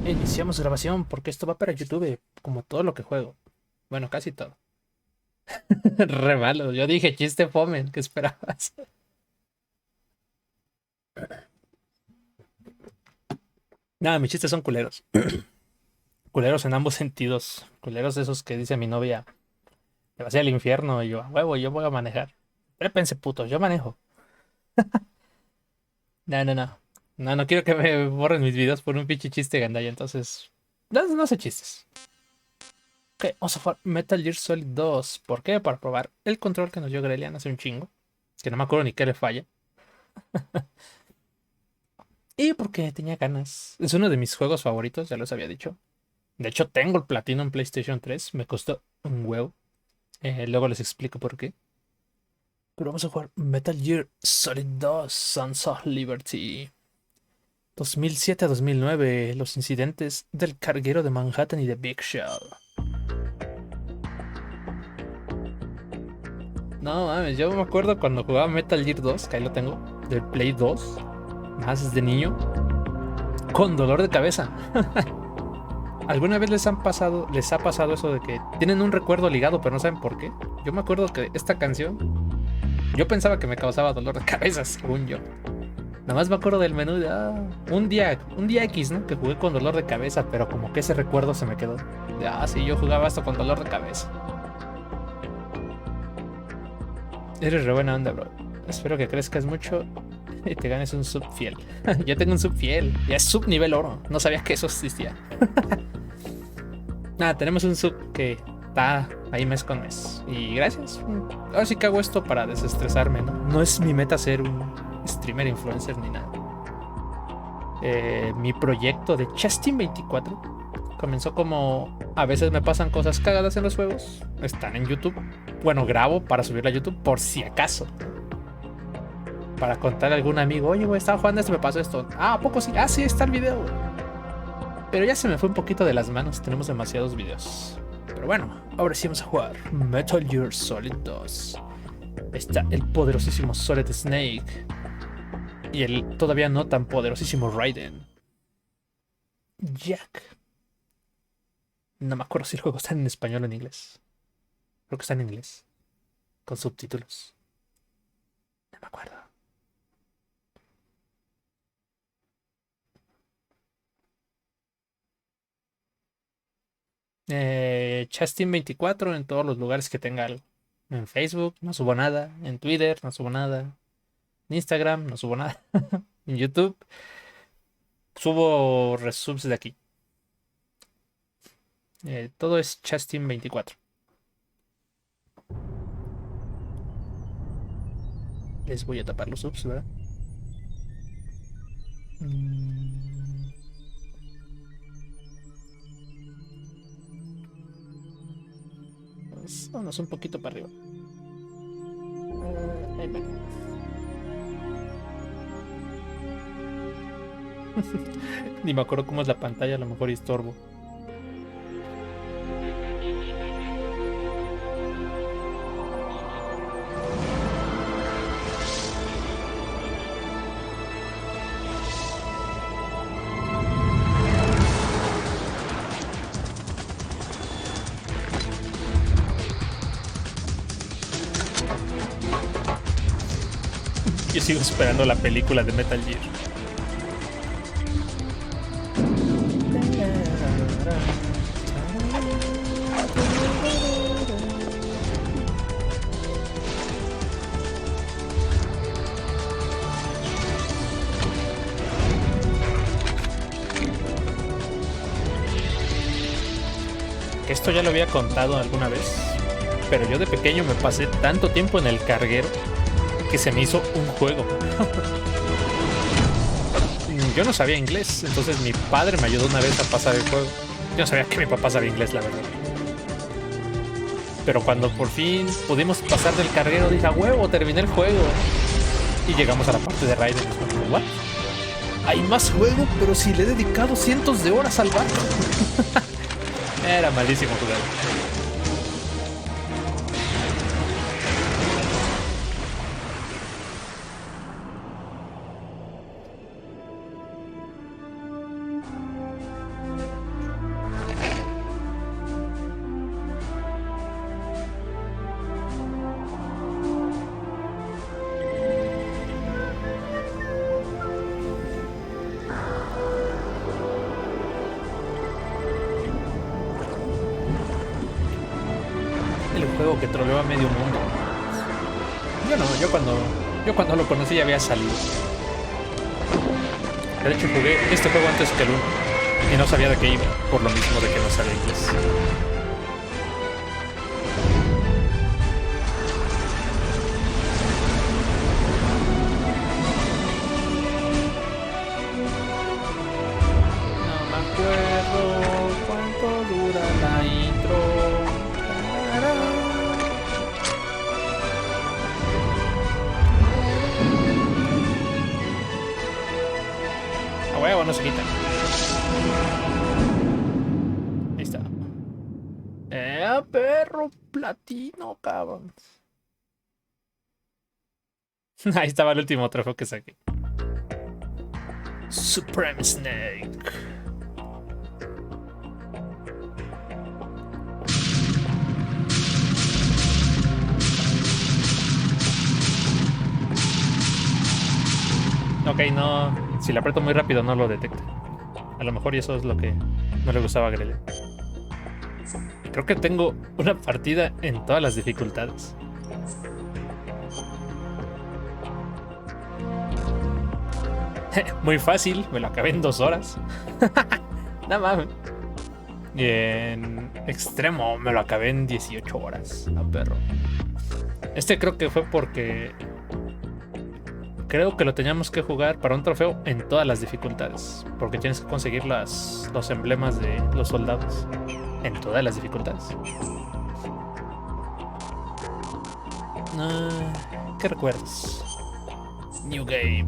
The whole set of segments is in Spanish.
Iniciamos grabación porque esto va para YouTube, como todo lo que juego. Bueno, casi todo. Re malo. Yo dije chiste fome, ¿qué esperabas? Nada, mis chistes son culeros. Culeros en ambos sentidos. Culeros de esos que dice mi novia, te vas a ir al infierno y yo, a huevo, yo voy a manejar. Trépense, putos, yo manejo. No, no, no. No, no quiero que me borren mis videos por un pinche chiste gandalla, entonces. No, no sé chistes. Ok, vamos a jugar Metal Gear Solid 2. ¿Por qué? Para probar el control que nos dio Grelian hace un chingo. Que no me acuerdo ni qué le falla. Y porque tenía ganas. Es uno de mis juegos favoritos, ya los había dicho. De hecho, tengo el platino en PlayStation 3. Me costó un huevo. Luego les explico por qué. Pero vamos a jugar Metal Gear Solid 2 Sons of Liberty. 2007 a 2009. Los incidentes del carguero de Manhattan y de Big Shell. No mames, yo me acuerdo cuando jugaba Metal Gear 2, que ahí lo tengo, del Play 2, más de niño, con dolor de cabeza. ¿Alguna vez les ha pasado eso de que tienen un recuerdo ligado pero no saben por qué? Yo me acuerdo que esta canción, yo pensaba que me causaba dolor de cabeza, según yo. Nada más me acuerdo del menú de un día X, ¿no? Que jugué con dolor de cabeza, pero como que ese recuerdo se me quedó. De, sí, yo jugaba esto con dolor de cabeza. Eres re buena onda, bro. Espero que crezcas mucho y te ganes un sub fiel. Yo tengo un sub fiel, ya es sub nivel oro. No sabía que eso existía. Nada, tenemos un sub que está ahí mes con mes. Y gracias. Ahora sí que hago esto para desestresarme, ¿no? No es mi meta ser un streamer influencer ni nada. Mi proyecto de Chestin24 comenzó como a veces me pasan cosas cagadas en los juegos. Están en YouTube. Bueno, grabo para subirlo a YouTube por si acaso. Para contarle a algún amigo, oye, güey, estaba jugando esto, me pasó esto. Ah, ¿a poco sí? Ah, sí, está el video, güey. Pero ya se me fue un poquito de las manos, tenemos demasiados videos. Pero bueno, ahora sí vamos a jugar Metal Gear Solid 2. Está el poderosísimo Solid Snake y el todavía no tan poderosísimo Raiden. Jack. No me acuerdo si el juego está en español o en inglés. Creo que está en inglés, con subtítulos. No me acuerdo. Chestin24 en todos los lugares que tenga algo. En Facebook no subo nada. En Twitter no subo nada. En Instagram no subo nada. En YouTube subo resubs de aquí. Todo es Chestin24. Les voy a tapar los subs, ¿verdad? Mm, Vámonos un poquito para arriba. Ahí va. Ni me acuerdo cómo es la pantalla, a lo mejor estorbo. Yo sigo esperando la película de Metal Gear. Esto ya lo había contado alguna vez, pero yo de pequeño me pasé tanto tiempo en el carguero que se me hizo un juego. Yo no sabía inglés, entonces mi padre me ayudó una vez a pasar el juego. Yo no sabía que mi papá sabía inglés, la verdad. Pero cuando por fin pudimos pasar del carguero, dije, a huevo, terminé el juego. Y llegamos a la parte de Raiden. Y fue como, ¿what? Hay más juego, pero si le he dedicado cientos de horas al barco. Era malísimo jugar. juego que troleó a medio mundo. Yo no, yo cuando lo conocí ya había salido. De hecho jugué este juego antes que el 1 y no sabía de qué iba, por lo mismo de que no sabía inglés. No me acuerdo cuánto dura la intro. A huevo, no se quita. Ahí está. Perro platino, cabrón. Ahí estaba el último trofeo que saqué. Supreme Snake. Ok, no. Si la aprieto muy rápido no lo detecta. A lo mejor y eso es lo que no le gustaba a Grele. Creo que tengo una partida en todas las dificultades. Muy fácil, me lo acabé en 2 horas. Nada más. Y en extremo me lo acabé en 18 horas. A perro. Este creo que fue porque creo que lo teníamos que jugar para un trofeo en todas las dificultades. Porque tienes que conseguir los emblemas de los soldados en todas las dificultades. ¿Qué recuerdas? New Game.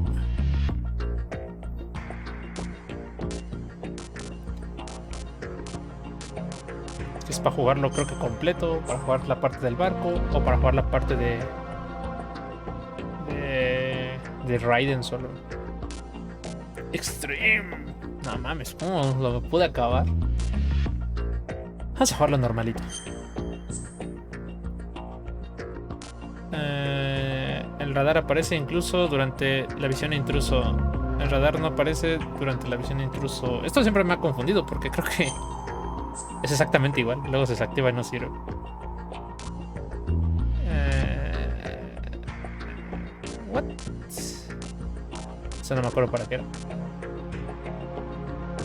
Es para jugarlo creo que completo, para jugar la parte del barco o para jugar la parte de Raiden solo. Extreme. No mames, ¿cómo lo pude acabar? Vamos a jugarlo normalito. El radar aparece incluso durante la visión de intruso. El radar no aparece durante la visión de intruso. Esto siempre me ha confundido porque creo que es exactamente igual. Luego se desactiva y no sirve. What? Eso no me acuerdo para qué era.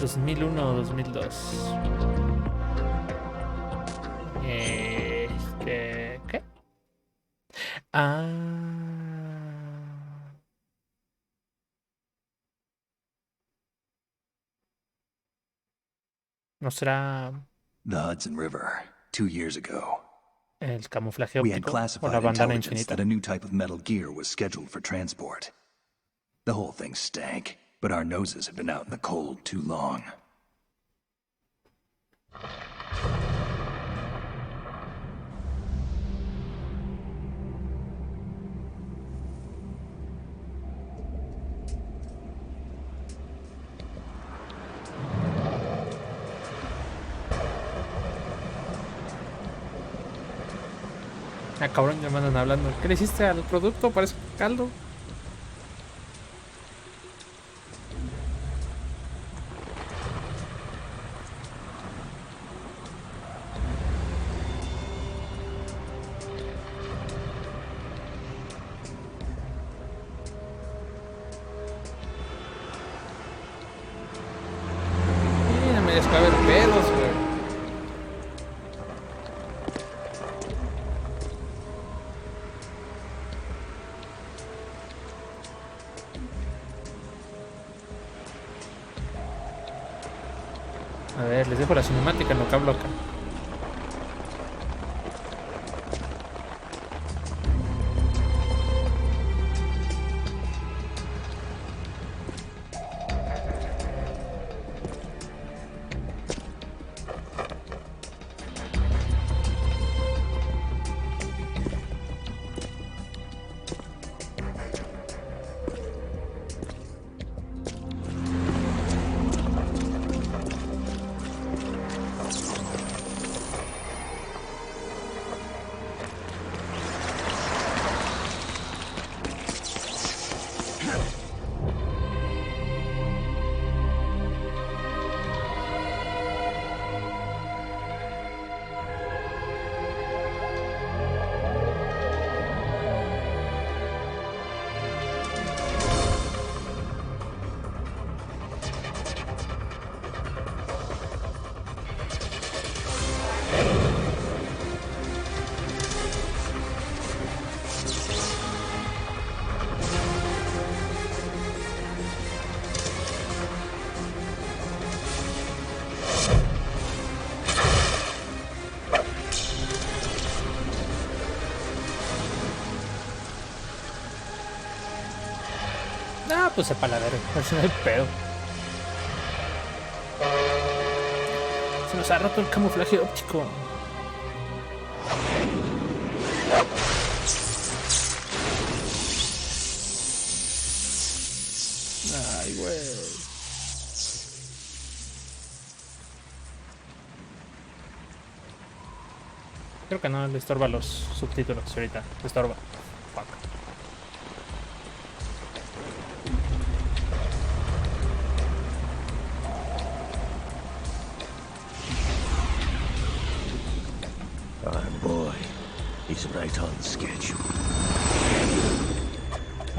2001 o 2002. ¿Qué? ¿No será The Hudson River, 2 years ago. el camuflaje We had óptico o la classified bandana intelligence infinita? that a new type of metal gear was scheduled for transport. The whole thing stank, but our noses had been out in the cold too long. Ah, cabrón, ya me andan hablando. ¿Qué le hiciste al producto? Parece caldo. No me dejes caber pelos, güey. A ver, les dejo la cinemática en lo que hablo acá. pues sepa la verga. Así no hay pedo. Se nos ha roto el camuflaje óptico. Ay, güey. Creo que no le estorba los subtítulos ahorita. Le estorba. Fuck. Our boy is right on schedule.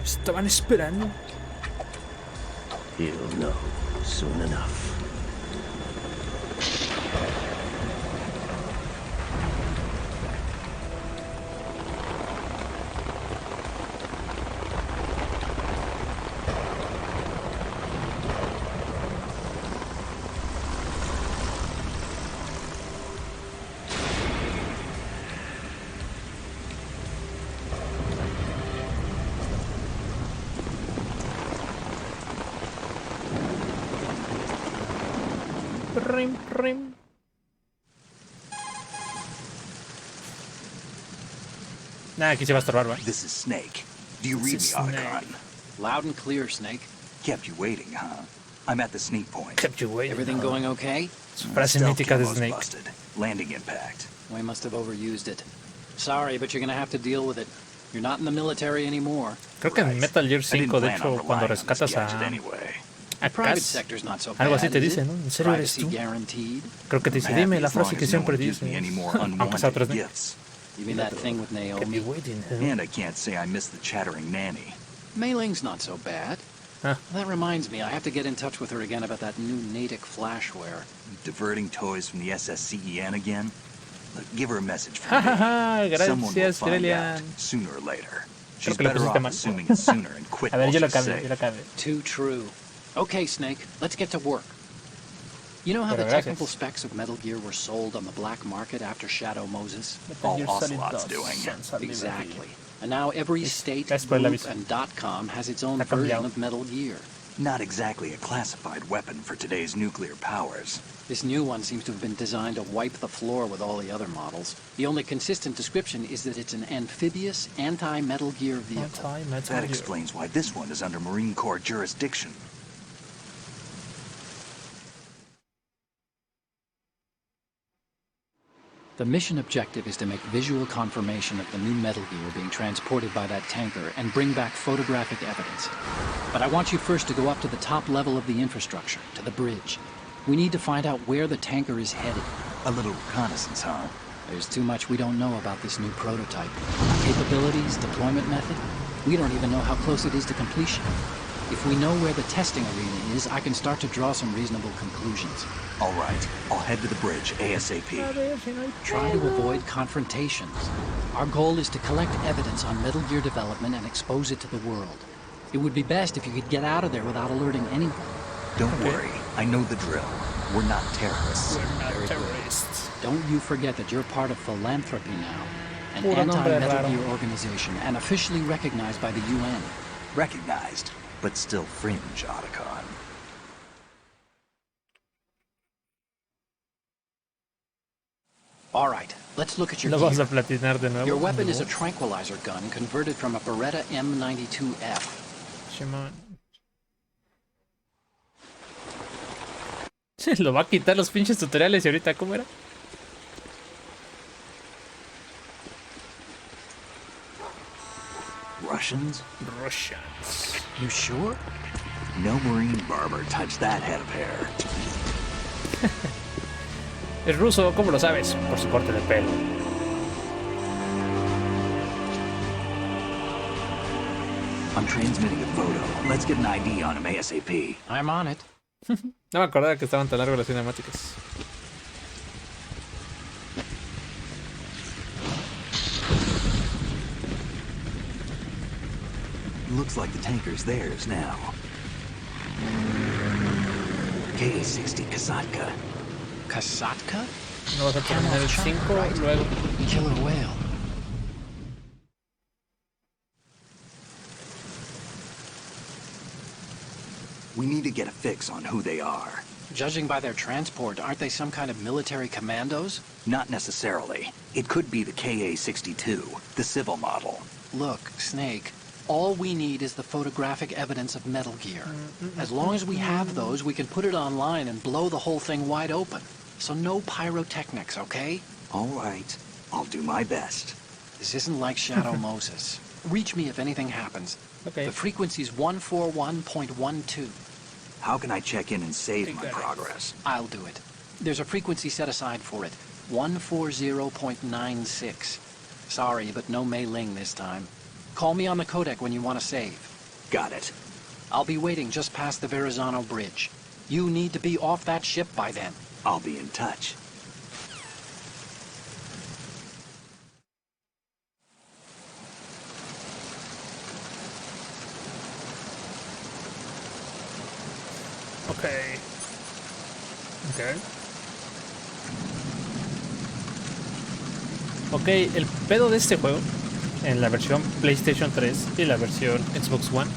Estaban esperando. He'll know soon enough. Rim, rim. Nah, aquí se va a estorbar, ¿va? This is Snake. Do you read me, Otacon? Loud and clear, Snake. Kept you waiting, huh? I'm at the sneak point. Kept you waiting. Everything going okay? Su frase Stealth mítica de almost Snake. busted. Landing impact. We must have overused it. Sorry, but you're gonna have to deal with it. You're not in the military anymore. Creo que en Metal Gear I didn't 5, de plan on hecho, relying cuando on this rescatas gadget a anyway. Private Cass, sector's not so bad. algo así te is dice, it? ¿no? ¿En serio eres Privacy tú? guaranteed. Creo que te dice, I'm happy dime la as long frase que as no siempre one gives dices. me any more Aunque sea otra unwanted vez. gifts. You mean that thing with Kept Naomi? you waiting. And I can't say I miss the chattering nanny. Mei Ling's not so bad. Huh. That reminds me, I have to get in touch with her again about that new Natick flashware. Diverting toys from the SSCEN again? Look, give her a message from Ja, ja, me. ja, Someone will gracias, find Brilliant. out sooner or later. Creo She's que lo better pusiste off mal. assuming it sooner and quit A ver, while yo lo she's cambio, yo lo safe. cambio. Too true. Okay, Snake, let's get to work. You know how Pero the gracias. technical specs of Metal Gear were sold on the black market after Shadow Moses? All Ocelot's doing. Exactly. And now every state, Gracias por el group, aviso. and .com has its own Ha cambiado. version of Metal Gear. Not exactly a classified weapon for today's nuclear powers. This new one seems to have been designed to wipe the floor with all the other models. The only consistent description is that it's an amphibious, anti-Metal Gear vehicle. That explains why this one is under Marine Corps jurisdiction. The mission objective is to make visual confirmation of the new Metal Gear being transported by that tanker and bring back photographic evidence. But I want you first to go up to the top level of the infrastructure, to the bridge. We need to find out where the tanker is headed. A little reconnaissance, huh? There's too much we don't know about this new prototype. Capabilities, deployment method. We don't even know how close it is to completion. If we know where the testing arena is, I can start to draw some reasonable conclusions. All right, I'll head to the bridge ASAP. Try to avoid confrontations. Our goal is to collect evidence on Metal Gear development and expose it to the world. It would be best if you could get out of there without alerting anyone. Don't worry, I know the drill. We're not terrorists. We're not terrorists. Don't you forget that you're part of Philanthropy now, an Puro nombre anti-Metal raro. Gear organization and officially recognized by the UN. Recognized, but still fringe, Otacon. All right, let's look at your Lo vamos a gear. platinar de nuevo. Your weapon is a No. tranquilizer gun converted from a Beretta M92F. Shimon. Lo va a quitar los pinches tutoriales y ahorita, ¿cómo era? Russians? Russians. You sure? No Marine barber touched that head of hair. Es ruso, ¿cómo lo sabes? Por su corte de pelo. I'm transmitting a photo. Let's get an ID on him ASAP. I'm on it. No me acordaba que estaban tan largas las cinemáticas. Looks like the tanker's theirs now. K-60 Kasatka. Kasatka? No vas a terminar el 5, luego. Killer whale. We need to get a fix on who they are. Judging by their transport, aren't they some kind of military commandos? Not necessarily. It cocould be the KA-62, the civil model. Look, Snake, all we need is the photographic evidence of Metal Gear. As long as we have those, we can put it online and blow the whole thing wide open. So no pyrotechnics, okay? All right. I'll do my best. This isn't like Shadow Moses. Reach me if anything happens. Okay. The frequency's 141.12. How can I check in and save my Got it. progress? I'll do it. There's a frequency set aside for it. 140.96. Sorry, but no Mei Ling this time. Call me on the codec when you want to save. Got it. I'll be waiting just past the Verrazano Bridge. You need to be off that ship by then. I'll be in touch. Okay. Okay. Ok, el pedo de este juego, en la versión PlayStation 3 y la versión Xbox One,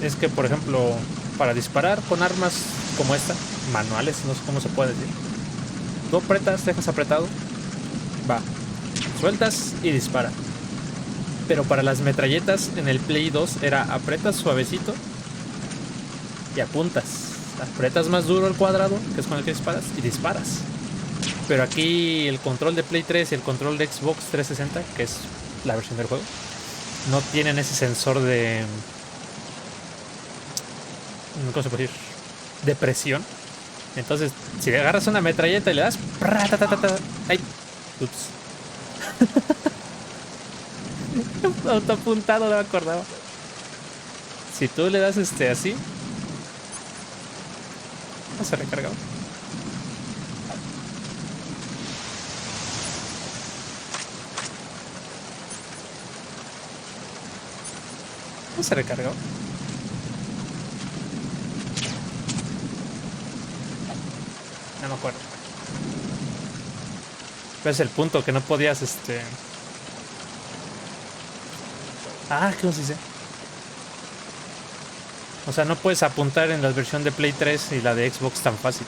es que, por ejemplo, para disparar con armas como esta, manuales, no sé cómo se puede decir, tú apretas, dejas apretado, va, sueltas y dispara. Pero para las metralletas en el Play 2 era apretas suavecito y apuntas. Apretas más duro el cuadrado, que es con el que disparas, y disparas. Pero aquí el control de Play 3 y el control de Xbox 360, que es la versión del juego, no tienen ese sensor de... ¿cómo se puede decir? De presión. Entonces, si le agarras una metralleta y le das... ¡Ay! Ups. Autoapuntado, no me acordaba. Si tú le das así... No se recarga. No se recargó. No me acuerdo. Pero es el punto, que no podías ¿cómo se dice? O sea, no puedes apuntar en la versión de Play 3 y la de Xbox tan fácil.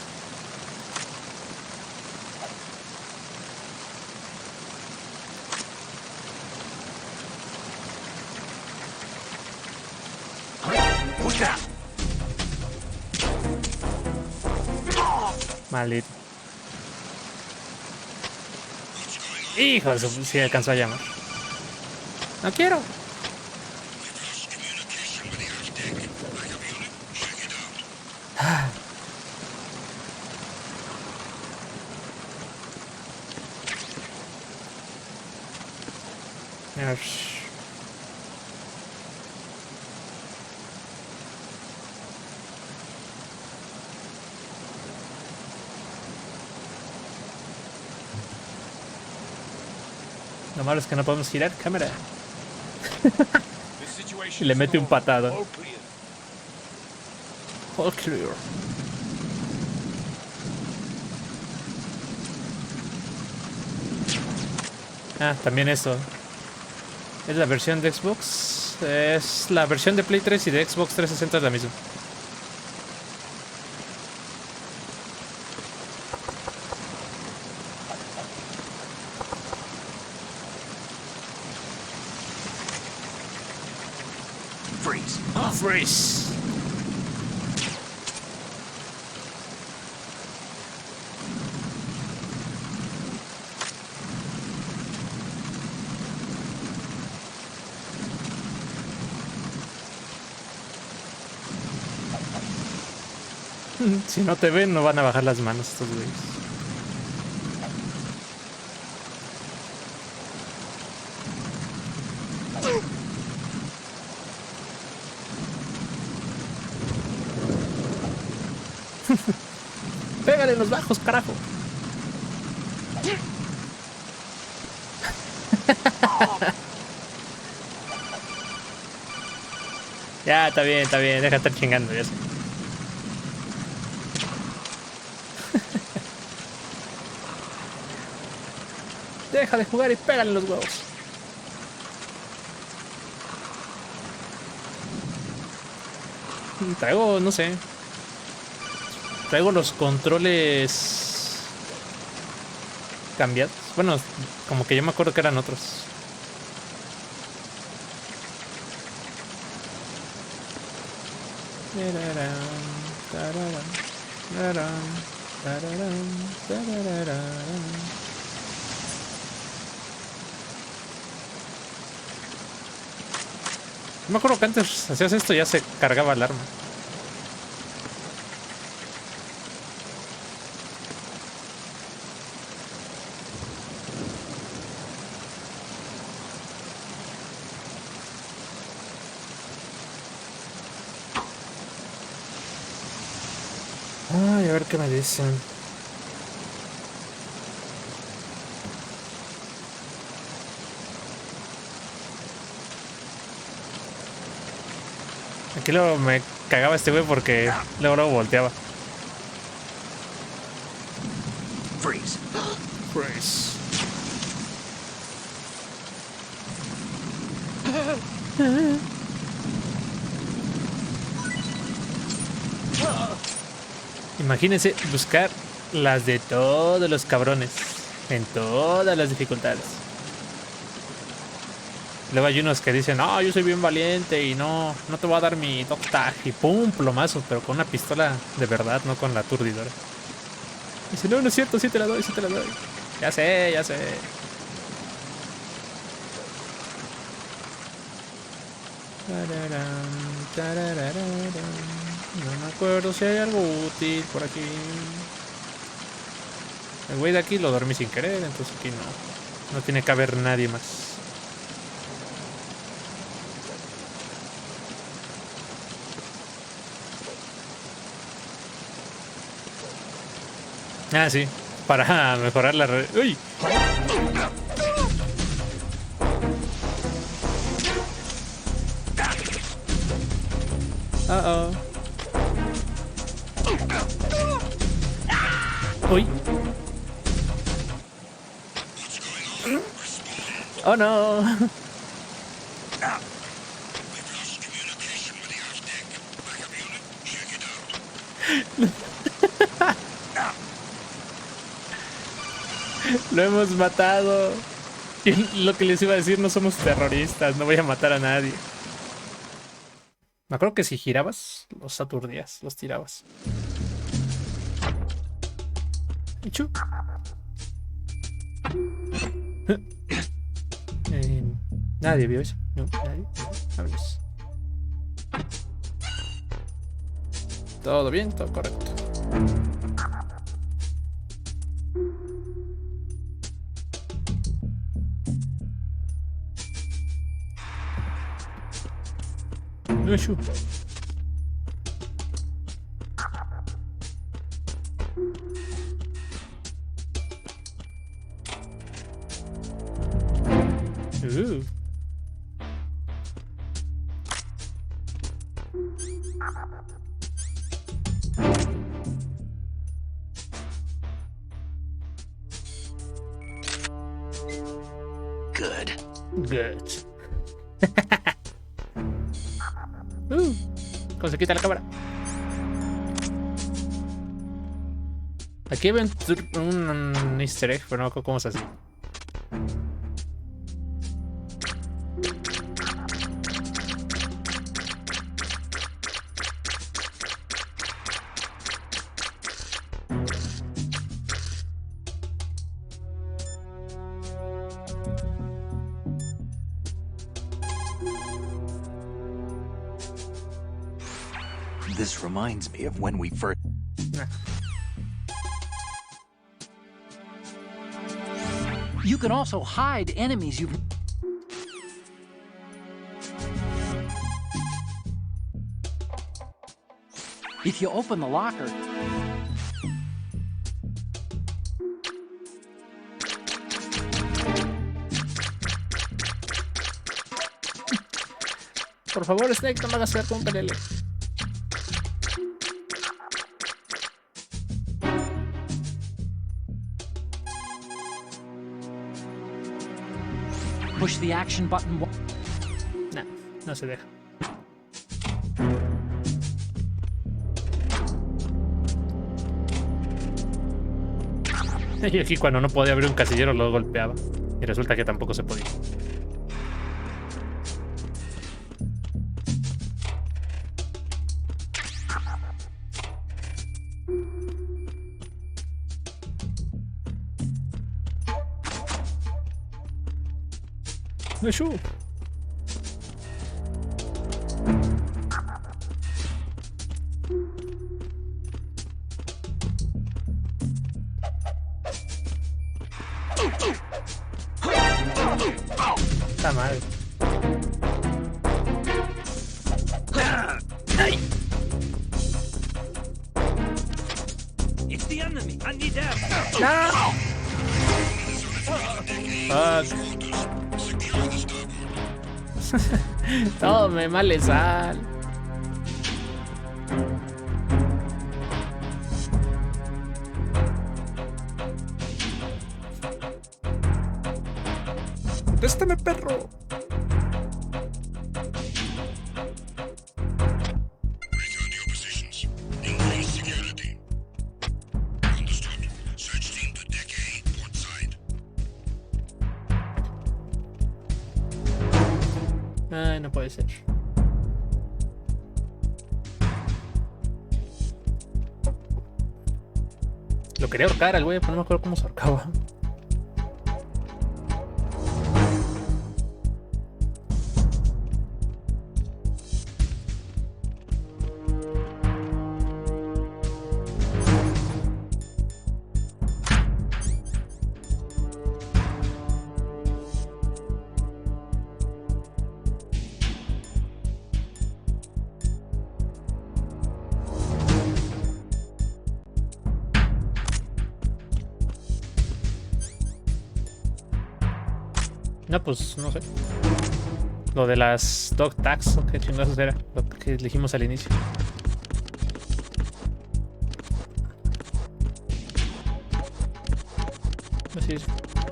Maldito. Hijo de su... Sí alcanzó a llamar. No quiero. Lo malo es que no podemos girar cámara. Y le mete un patado. All clear. También eso. Es la versión de Xbox. Es la versión de Play 3 y de Xbox 360 es la misma. Freeze. Freeze. Si no te ven, no van a bajar las manos estos güeyes. Pégale en los bajos, carajo. Ya, está bien, deja de estar chingando, ya sé. Deja de jugar y pégale en los huevos. Traigo, no sé. Traigo los controles cambiados. Bueno, como que yo me acuerdo que eran otros. No me acuerdo que antes hacías esto y ya se cargaba el arma. Ay, a ver qué me dicen. Aquí luego me cagaba este güey porque luego volteaba. Freeze. Freeze. Imagínense buscar las de todos los cabrones en todas las dificultades. Luego hay unos que dicen, no, yo soy bien valiente y no te voy a dar mi dog tag. Y pum, plomazo, pero con una pistola de verdad, no con la aturdidora. Y dice, no, no es cierto, sí te la doy, sí te la doy. Ya sé, ya sé. No me acuerdo si hay algo útil por aquí. El güey de aquí lo dormí sin querer, entonces aquí no tiene que haber nadie más. Ah, sí, para mejorar la red. ¡Uy! Uh-oh. ¡Uy! ¡Oh, no! Lo hemos matado. Y lo que les iba a decir, no somos terroristas, no voy a matar a nadie. Me acuerdo que si girabas, los aturdías, los tirabas. Chu. Nadie vio eso. No, nadie. Vámonos. Todo bien, todo correcto. Ushu. Good. Good. ¿Cómo se quita la cámara? Aquí ven un easter egg, pero no me acuerdo cómo se hace. This reminds me of when we first... Nah. You can also hide enemies you've... If you open the locker... Por favor, Snake, no me hagas hacer con un pelele. Push the action button. No, no se deja. Y aquí cuando no podía abrir un casillero lo golpeaba. Y resulta que tampoco se podía. ¡Meshu! Está mal. ¡Ay! It's the enemy. I need help. ¡No! Fuck. Todo me mal le sal. ¡Contéstame, perro! Return to your positions. Increase security. Understood. Search team to deck A, port side. Ay, no puede ser. Lo quería ahorcar al güey, pero no me acuerdo cómo se ahorcaba. No, pues no sé. Lo de las dog tags, ¿o qué chingados era? Lo que elegimos al inicio. Así es.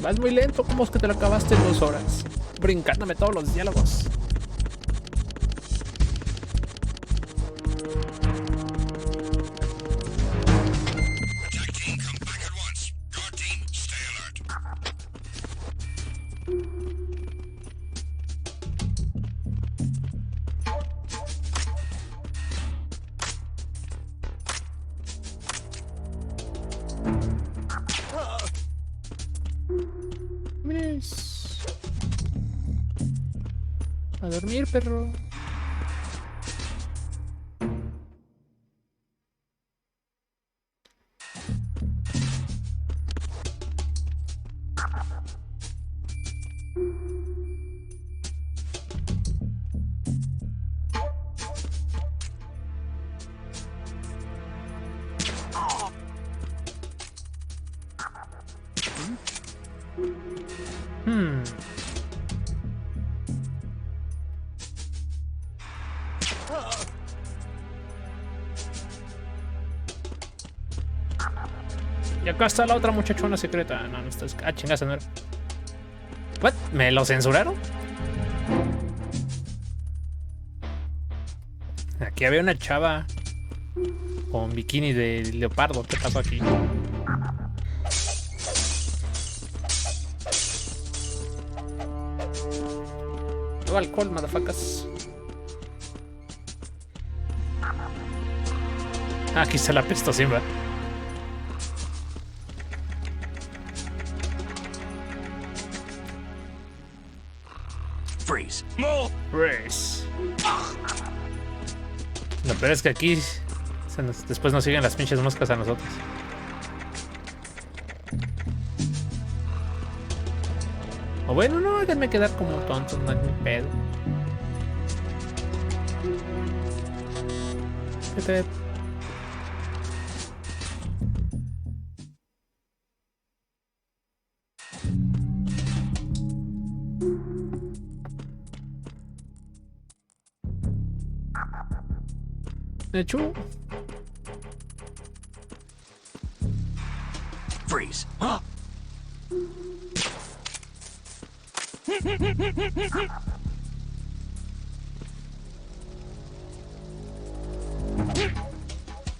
Vas muy lento, ¿cómo es que te lo acabaste en 2 horas? Brincándome todos los diálogos. Attack team, come back at once. Guard team, stay alert. Vámonos. A dormir, perro. Y acá está la otra muchachona secreta. No, no está. Ah, chingas, no era. ¿What? ¿Me lo censuraron? Aquí había una chava con bikini de leopardo. ¿Qué pasó aquí? No alcohol, motherfuckers. Ah, aquí está la pestosín, Freeze. More. Race. Lo peor es que aquí después nos siguen las pinches moscas a nosotros. O bueno, no, háganme quedar como tonto, no es mi pedo. Vete. De hecho, Freeze.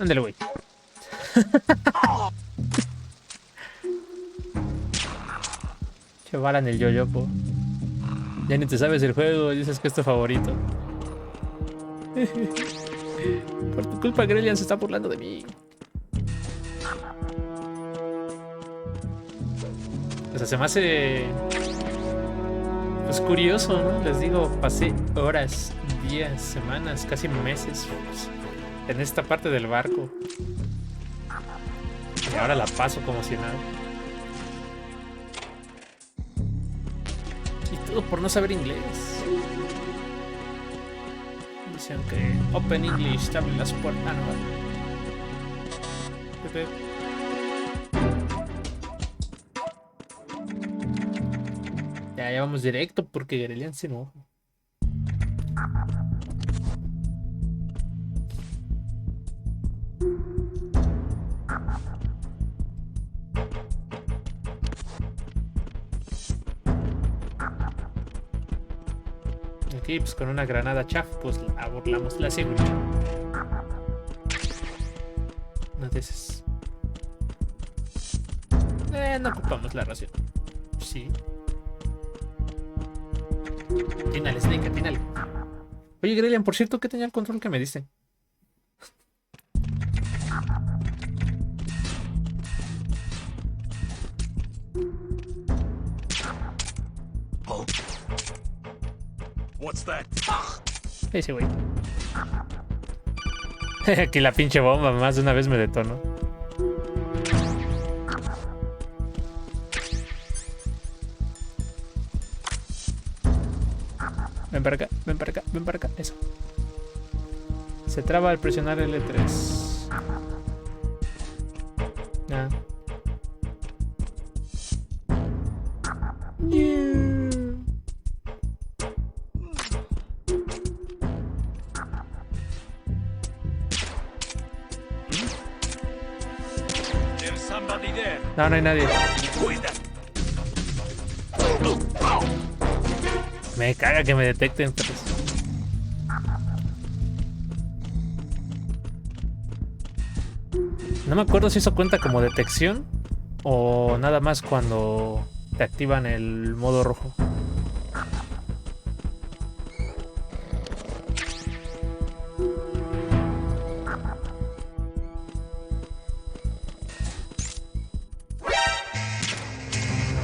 ándale, güey. Che bala en el yoyopo. Ya ni te sabes el juego, dices que es tu favorito. Por tu culpa, Grelian se está burlando de mí. O sea, se me hace... pues curioso, ¿no? Les digo, pasé horas, días, semanas, casi meses pues, en esta parte del barco. Y ahora la paso como si nada. Y todo por no saber inglés. Dicen que Open English te abre las puertas. Ah, no, vale. Ya vamos directo porque Grelian se enoja. Aquí pues con una granada chaff pues abordamos la seguridad. No de esas. No ocupamos la ración. Sí. Atínale, Snake, atínale. Oye, Grelian, por cierto, ¿qué tenía el control que me diste? What's that? Ese güey. Aquí la pinche bomba más de una vez me detonó. Ven para acá, ven para acá, ven para acá. Eso. Se traba al presionar L3. Ah. There's somebody there. No, no hay nadie. Who is that? Me caga que me detecten. Pues. No me acuerdo si eso cuenta como detección o nada más cuando te activan el modo rojo.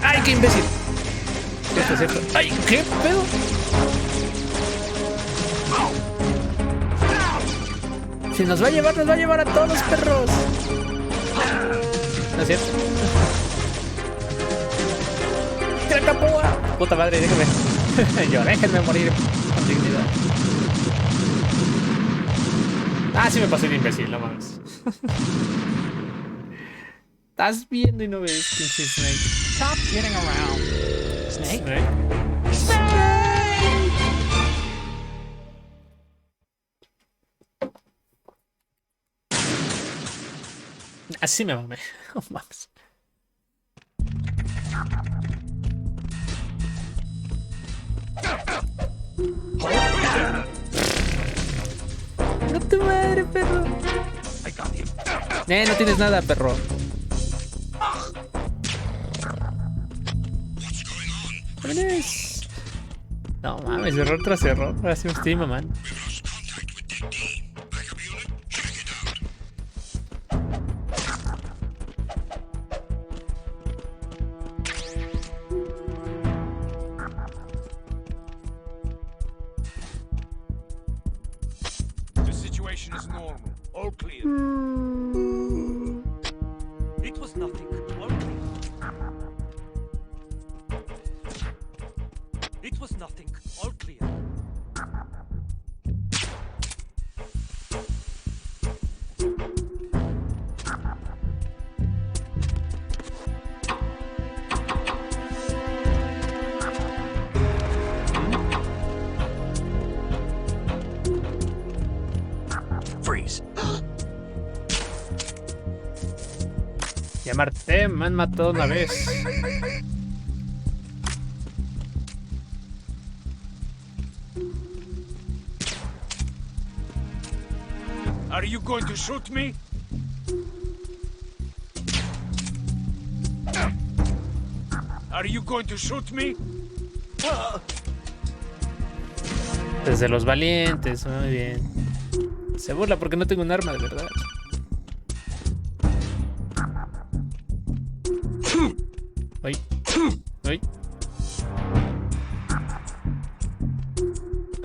¡Ay, qué imbécil! Cierto, cierto. ¡Ay, qué pedo! Si nos va a llevar a todos los perros. ¿No es cierto? ¡Cracapúa! Puta madre, déjame. Yo, déjenme morir con dignidad. Ah, sí me pasé de imbécil, no mames. Estás viendo y no ves, pinche Snake. Stop kidding around. Snake? Así me mamé. Oh, mames. No te madre, perro. No tienes nada, perro. ¿Vienes? No mames, error tras error. Ahora sí me estoy mamando. The situation is normal. All clear. It was nothing. All clear. It was nothing. All clear. Freeze. Llamarte, me han matado una vez. Are you going to shoot me? Are you going to shoot me? Desde los valientes, muy bien. Se burla porque no tengo un arma de verdad. Uy. Uy.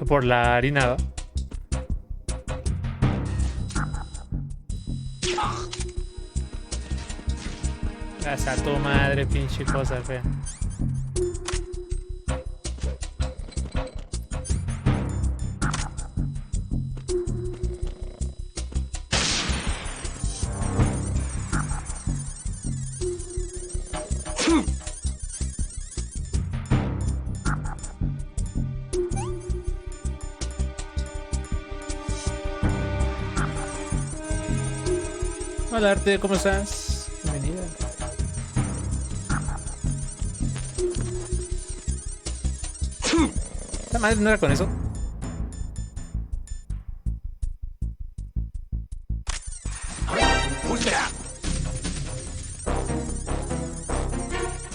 Por la harina, ¿va? Gracias a tu madre, pinche cosa fea. Hola Arte, ¿cómo estás? Bienvenida. ¿Esta madre no era con eso?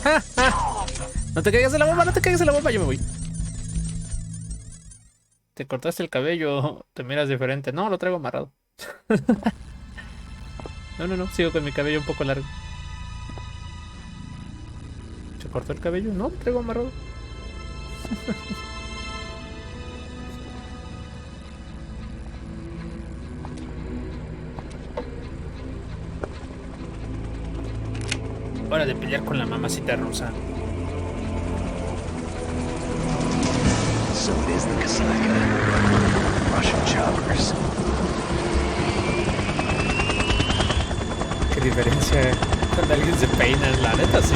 ¡Ja, ja! No te caigas de la bomba, no te caigas de la bomba, yo me voy. Te cortaste el cabello, te miras diferente. No, lo traigo amarrado. No, sigo con mi cabello un poco largo. ¿Se cortó el cabello? No, lo traigo amarrado. Hora de pelear con la mamacita rusa. So it is the Kasaka. Russian choppers. Qué diferencia cuando alguien se peina, la neta sí,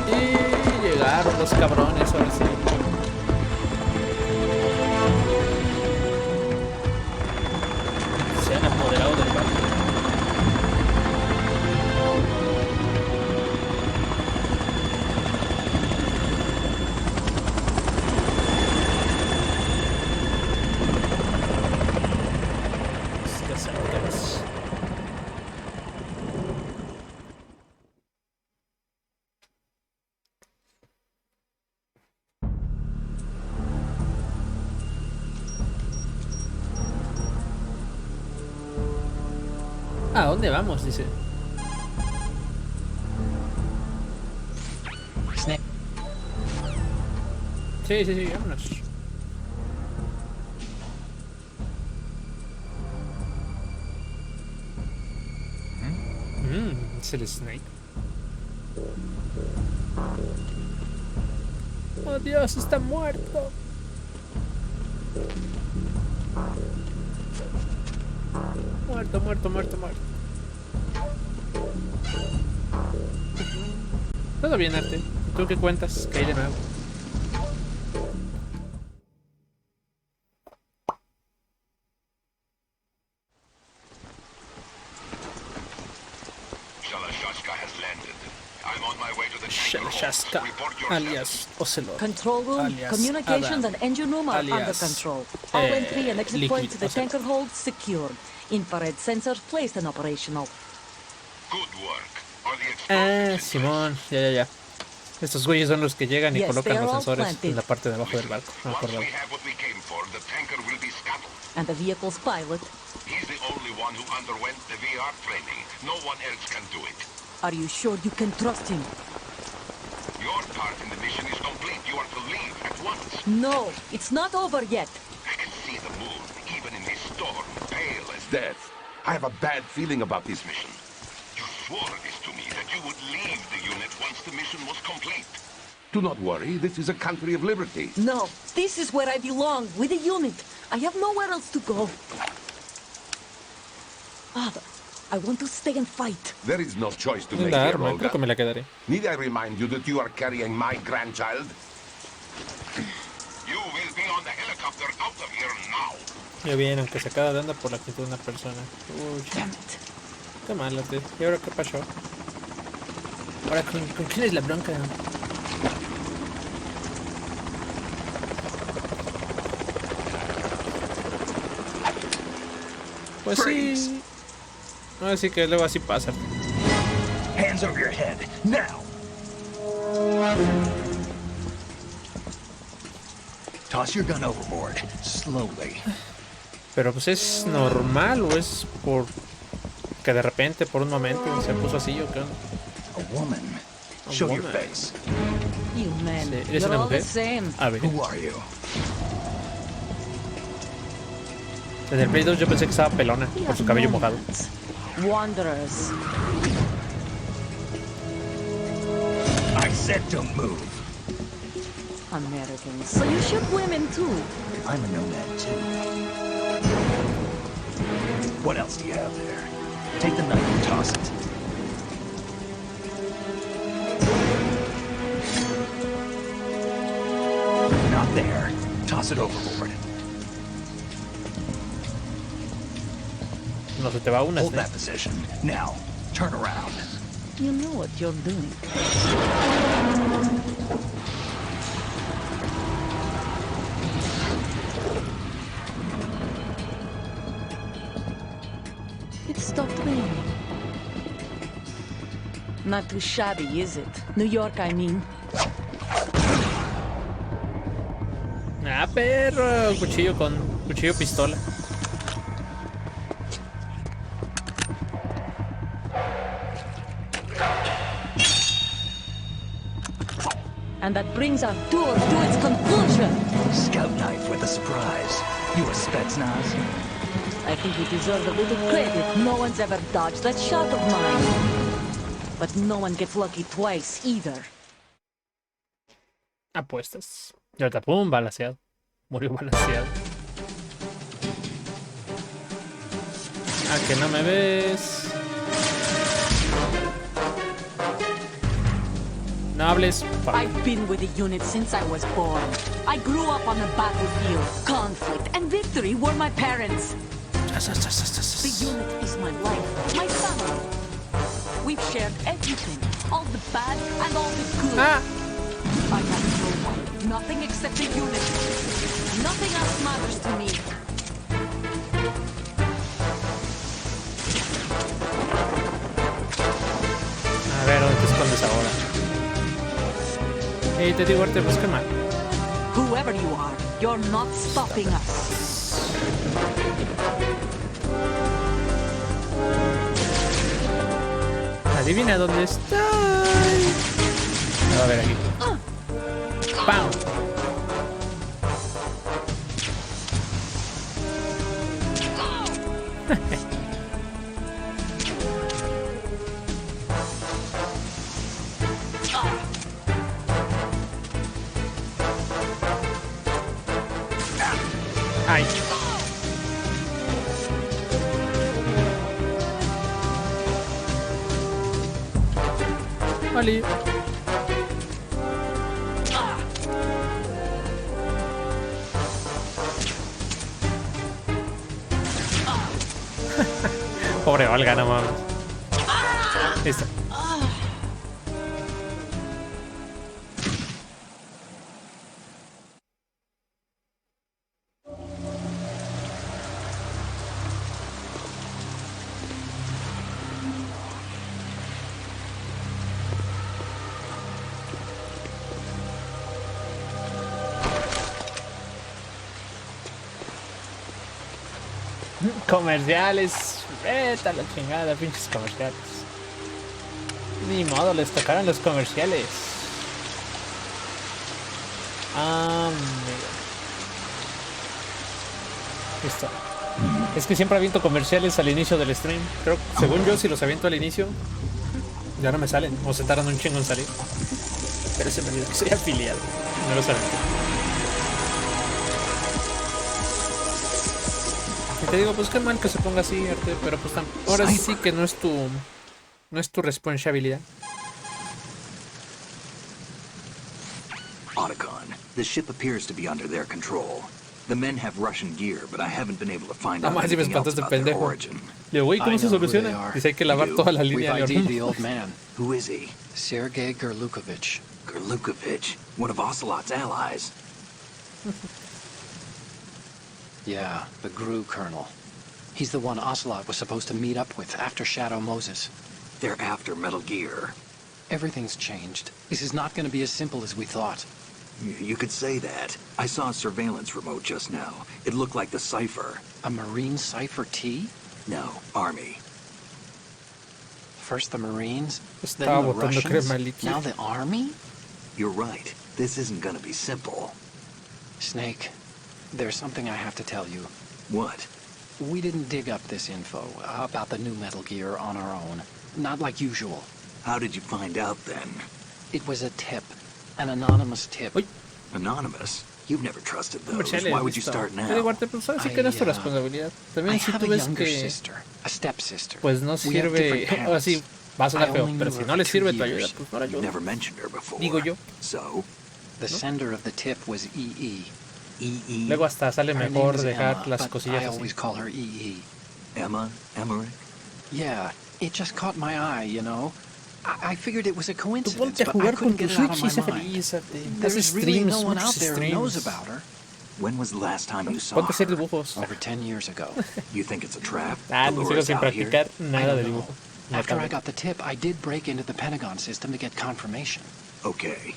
Y llegaron los cabrones, ahora sí. Se han apoderado del barco. ¿A dónde vamos? Dice. Sí, vámonos. Es el Snake. Oh Dios, está muerto. Muerto. Todo bien, Arte. ¿Tú qué cuentas? ¿Qué hay de nuevo? Shaska, alias Ocelot, Control room, alias communications Adam, and engine room are under alias, control. All entry and exit points to the Liquid tanker hold secured. Infrared sensors placed and operational. Good work. Are the explosives in Simón, ya. Estos güeyes son los que llegan y Yes, colocan they are los all sensores planted. en la parte de abajo del barco. No me Once acordaba. we have what we came for, the tanker will be scuttled. And the vehicle's pilot. He's the only one who underwent the VR training. No one else can do it. Are you sure you can trust him? Your part in the mission is complete. You are to leave at once. No, it's not over yet. I can see the moon, even in this storm, pale as Death. I have a bad feeling about this mission. you swore this to me, that you would leave the unit once the mission was complete. Do not worry, this is a country of liberty. No, this is where I belong, with the unit. I have nowhere else to go. Father, I want to stay and fight. There is no choice to make La here, arma, creo que Olga. me la quedaré. Need I remind you that you are carrying my grandchild? You will be on the helicopter out of here now. Ya bien, aunque se acaba de andar por la actitud de una persona. Uy, Damn it. Qué malo, tío. ¿Y ahora qué pasó? Ahora, ¿con quién es la bronca? Pues sí. No, sí que luego así pasa. Hands over your head, now! Toss your gun overboard, slowly. Pero pues es normal o es por que de repente por un momento se puso así o qué. A woman. Show your woman. face. You men, Sí, ¿eres you're una all the mujer? same. A ver. Who are you? Desde el Play 2 yo pensé que estaba pelona We por su are cabello mojado. nomads, wanderers. I said don't move. Americans. So you shoot women too. I'm a nomad too. What else do you have there? Take the knife and toss it. Not there. Toss it overboard. No se te va una. Hold that position. Now, turn around. You know what you're doing. It stopped raining. Not too shabby, is it? New York, I mean. Ah, perro. Cuchillo pistola. And that brings our tour to its conclusion. Scout knife with a surprise. You a Spetsnaz? I think we deserve a little credit. No one's ever dodged that shot of mine. But no one gets lucky twice either. Apuestas. Y ahorita, pum, balanceado. Murió balanceado. Ah, que no me ves. No hables. I've been with the unit since I was born. I grew up on the battlefield. Conflict and victory were my parents. The unit is my life, my family. We've shared everything, all the bad and all the good. Ah. I have no one, nothing except the unit. Nothing else matters to me. A ver, ¿dónde te escondes ahora? Y te digo, Arte, pues qué mal. Whoever you are, you're not stopping us. Adivina dónde estoy. A ver aquí. ¡Pam! Ay. Vale. Pobre Olga, no mames. Listo. Comerciales. Vete a la chingada, pinches comerciales. Ni modo, les tocaron los comerciales. Listo. Es que siempre aviento comerciales al inicio del stream. Creo, según yo, si los aviento al inicio, ya no me salen. O se tardan un chingo en salir. Pero se me olvidó que soy afiliado. No los aviento. Y te digo, pues qué mal que se ponga así, Arte, pero pues ahora sí que no es tu responsabilidad. Otacon, the ship appears to be under their control. The men have Russian gear, but I haven't been able to find out Más si me anything else espantaste, about their pendejo. origin. Le digo, güey, I ¿cómo se know who they soluciona? are. Dice, hay que lavar You do? toda la We've línea de ID'd the horno. old man, Who is he? Sergei Gerlukovich. Gerlukovich, one of Ocelot's allies. Yeah, the GRU colonel. He's the one Ocelot was supposed to meet up with after Shadow Moses. They're after Metal Gear. Everything's changed. This is not going to be as simple as we thought. You could say that. I saw a surveillance remote just now. It looked like the cipher. A Marine Cipher T? No, Army. First the Marines, Estaba then the botando Russians, crema líquida. now the Army? You're right. This isn't gonna be simple. Snake, there's something I have to tell you. What? We didn't dig up this info about the new Metal Gear on our own. Not like usual. How did you find out then? It was a tip. An anonymous tip. Uy. Anonymous? You've never trusted those. Comerciales, Why would you listo. start Pero now? igual te pues, así que no es tu responsabilidad. I También si have tú a ves younger que sister, a stepsister. pues no We have sirve, different ahora sí, parents. va a sonar I feo, only pero knew si her no le for 2 sirve tu ayuda, years. pues no la You've ayuda. never mentioned her before. Digo yo. So? The sender of the tip was EE. E.E. Luego hasta sale Her name mejor is dejar Emma, las but cosillas I así. always call her EE. Emma? Emmerich? Yeah, it just caught my eye, you know. I figured it was a Tú coincidence, ponte a but I jugar con couldn't tu get it out Switch of y my sé mind. feliz. Haz There's really streams, no one out muchos there who knows streams. about her. When was the last time you saw Ponte a hacer her? dibujos. Over 10 years ago. You think it's a trap? Ah, To no lure sigo us sin out here? practicar I nada de don't know. dibujo. No After I cabe. got the tip, I did break into the Pentagon system to get confirmation. Okay.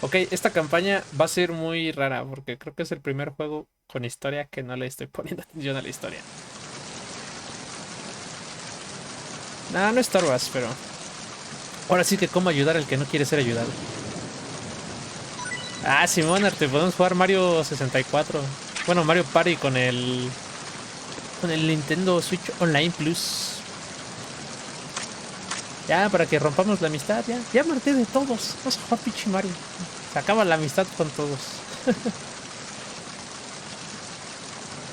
Ok, esta campaña va a ser muy rara porque creo que es el primer juego con historia que no le estoy poniendo atención a la historia. No, no estorbas, pero ahora sí que cómo ayudar al que no quiere ser ayudado. Ah, Simón, te podemos jugar Mario 64. Bueno, Mario Party con el Nintendo Switch Online Plus. Ya, para que rompamos la amistad, ya. Ya me harté de todos. Vamos a jugar pinche Mario. Se acaba la amistad con todos.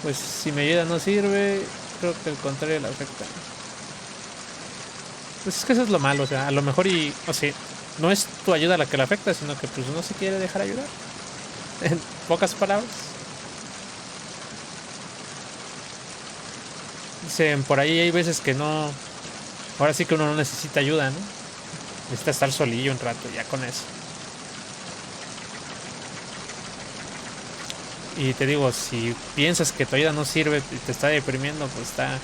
Pues si mi ayuda no sirve, creo que el contrario la afecta. Pues es que eso es lo malo, o sea, a lo mejor o sea, no es tu ayuda la que la afecta, sino que pues no se quiere dejar ayudar. En pocas palabras. Dicen, por ahí hay veces que no... Ahora sí que uno no necesita ayuda, ¿no? Necesita estar solillo un rato, ya con eso. Y te digo, si piensas que tu ayuda no sirve y te está deprimiendo, pues está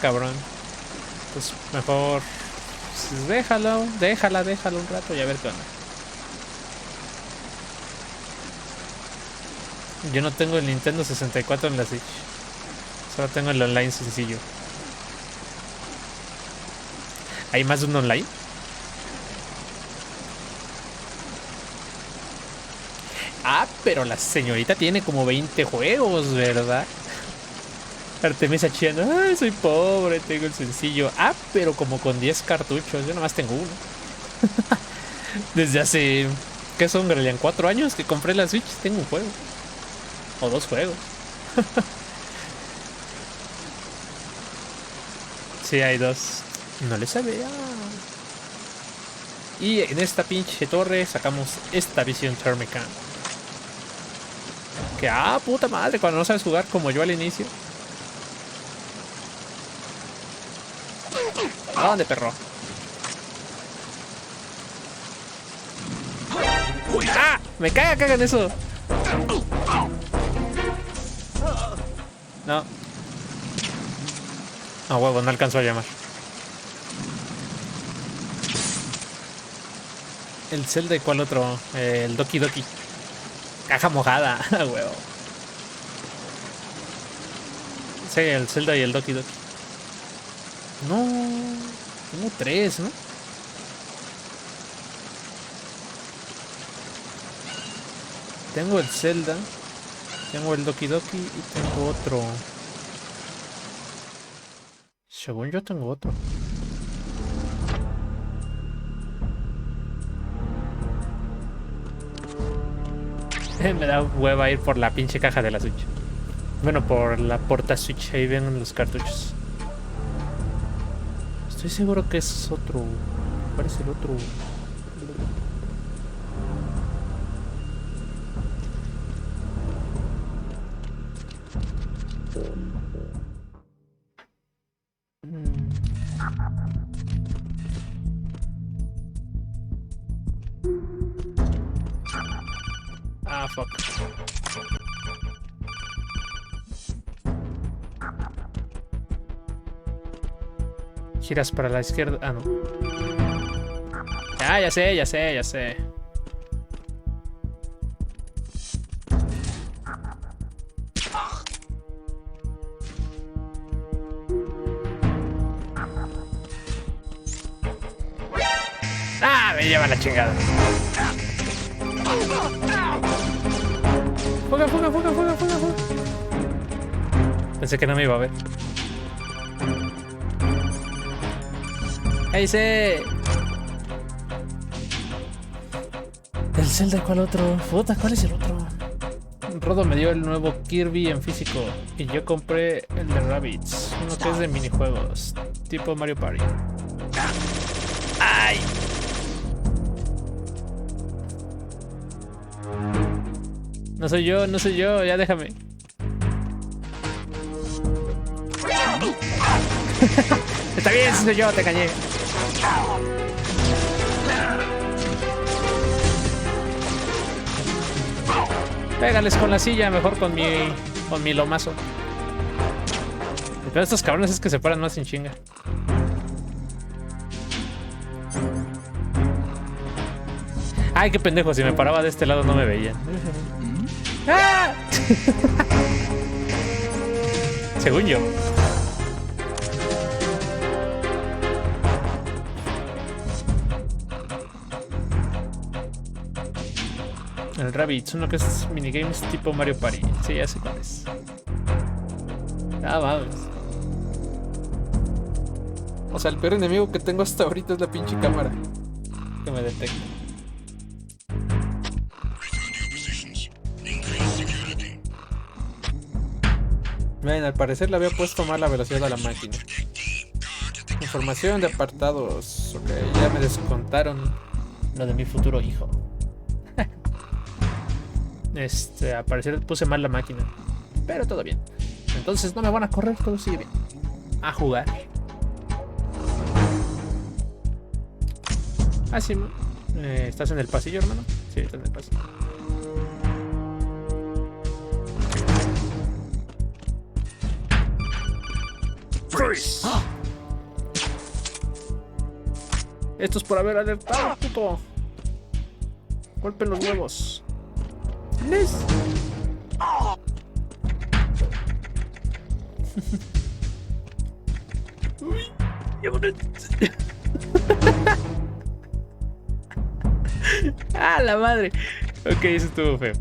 cabrón. Pues mejor pues déjalo un rato y a ver qué onda. Yo no tengo el Nintendo 64 en la Switch. Solo tengo el online sencillo. ¿Hay más de un online? Ah, pero la señorita tiene como 20 juegos, ¿verdad? Artemisa chillando, ay, soy pobre, tengo el sencillo. Ah, pero como con 10 cartuchos, yo nomás tengo uno. Desde hace, ¿qué son, Grelian? 4 años que compré la Switch, tengo un juego. O 2 juegos. Sí, hay 2. No le sabía. Y en esta pinche torre sacamos esta visión térmica. Que, puta madre, cuando no sabes jugar como yo al inicio. ¿A dónde, perro? ¡Ah! Me caga que hagan eso. No. No, huevo, no alcanzó a llamar. ¿El Zelda y cuál otro? El Doki Doki. Caja mojada, huevo. Sí, el Zelda y el Doki Doki. No, tengo 3, ¿no? Tengo el Zelda, tengo el Doki Doki y tengo otro. Según yo tengo otro. Me da hueva ir por la pinche caja de la Switch. Bueno, por la porta Switch, ahí ven los cartuchos. Estoy seguro que es otro. ¿Cuál es el otro? Ah, fuck. Giras para la izquierda. Ah, no. Ah, ya sé, ya sé, ya sé. Ah, me lleva la chingada. Fuga, fuga, fuga, fuga, fuga, fuga. Pensé que no me iba a ver. ¡Ahí se! ¿El Zelda cuál otro? Puta, ¿cuál es el otro? Rodo me dio el nuevo Kirby en físico y yo compré el de Rabbids, uno que es de minijuegos, tipo Mario Party. ¡Ay! No soy yo, no soy yo, ya déjame. Está bien, si soy yo, te cañé. Pégales con la silla, mejor con mi lomazo. Pero estos cabrones es que se paran más sin chinga. Ay, qué pendejo, si me paraba de este lado no me veían. ¡Ah! Según yo. El Rabbids, uno que es minigames tipo Mario Party. Sí, ya sé cuál es. Ah, mames. O sea, el peor enemigo que tengo hasta ahorita es la pinche cámara que me detecta. Ven, al parecer le había puesto mal la velocidad a la máquina. Información de apartados. Ok, ya me descontaron lo de mi futuro hijo. Al parecer puse mal la máquina. Pero todo bien. Entonces no me van a correr, todo sigue bien. A jugar. Ah, sí. ¿Estás en el pasillo, hermano? Sí, estás en el pasillo. Freeze. Esto es por haber alertado, puto. Golpen los huevos. Les. Uy, ah, la madre. Ok, eso estuvo feo.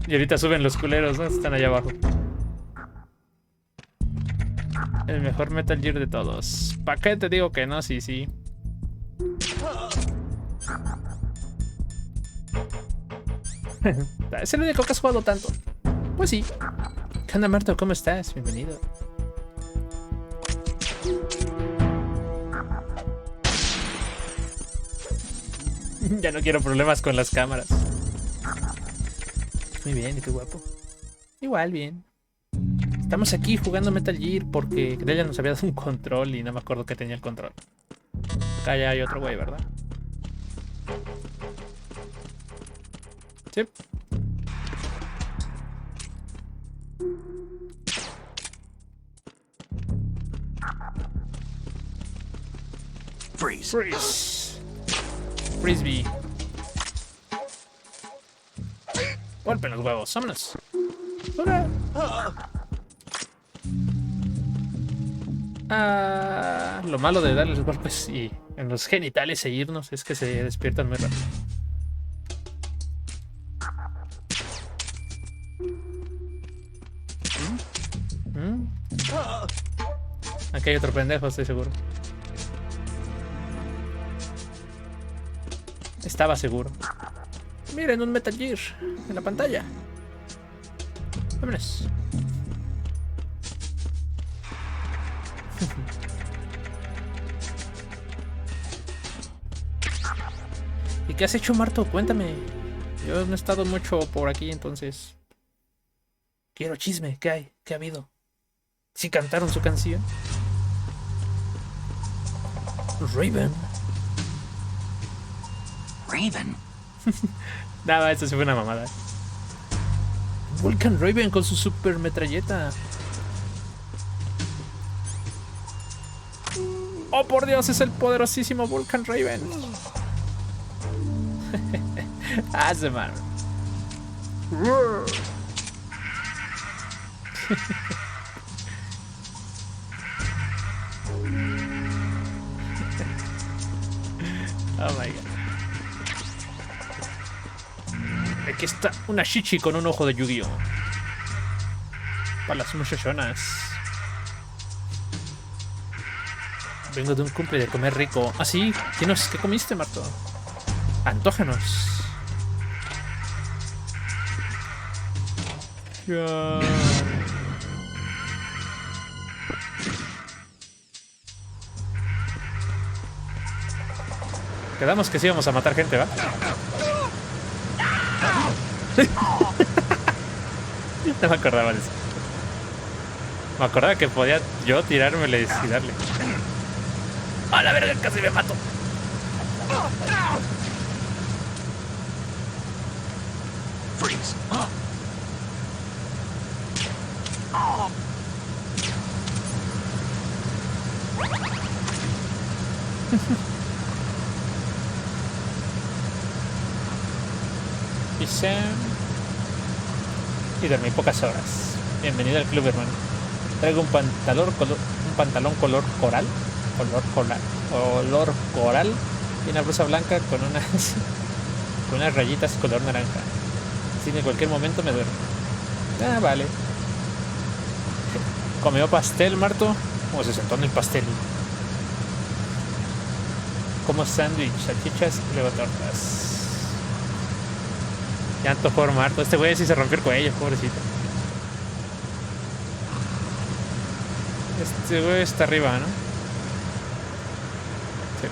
Y ahorita suben los culeros, ¿no? Están allá abajo. El mejor Metal Gear de todos. ¿Para qué te digo que no? Sí, sí. Es el único que has jugado tanto. Pues sí. ¿Qué onda, Marto? ¿Cómo estás? Bienvenido. Ya no quiero problemas con las cámaras. Muy bien, qué guapo. Igual, bien. Estamos aquí jugando Metal Gear porque Delia nos había dado un control y no me acuerdo que tenía el control. Acá ya hay otro güey, ¿verdad? Sí. Freeze. Freeze. Frisbee. Golpen los huevos, vámonos. ¡Fuga! Ah, lo malo de darles golpes y en los genitales e irnos es que se despiertan muy rápido. Aquí hay otro pendejo, estoy seguro. Estaba seguro. Miren, un Metal Gear en la pantalla. Vámonos. ¿Y qué has hecho, Marto? Cuéntame. Yo no he estado mucho por aquí, entonces... Quiero chisme, ¿qué hay? ¿Qué ha habido? ¿Sí cantaron su canción? Raven. Raven? Nada, esto sí fue una mamada. Vulcan Raven con su super metralleta. Oh, por Dios, es el poderosísimo Vulcan Raven. Ah, se mal. Oh my god. Aquí está una shichi con un ojo de Yu-Gi-Oh! Para las muchachonas. Vengo de un cumple de comer rico. ¿Ah, sí? ¿Qué comiste, Marto? Antógenos. Ya. Quedamos que sí íbamos a matar gente, ¿va? No me acordaba de eso. Me acordaba que podía yo tirármeles y darle. ¡A la verga! Casi me mato. Freeze! Y Sam. Y dormí pocas horas. Bienvenido al club, hermano. Traigo un pantalón color coral. Color coral. Y una blusa blanca con unas rayitas color naranja. Así que en cualquier momento me duermo. Ah, vale. ¿Comió pastel, Marto? ¿O se sentó en el pastel? Como sándwich, salchichas y luego tortas. Ya antojó Marto. Este güey sí se rompió el cuello, pobrecito. Este güey está arriba, ¿no? Sí.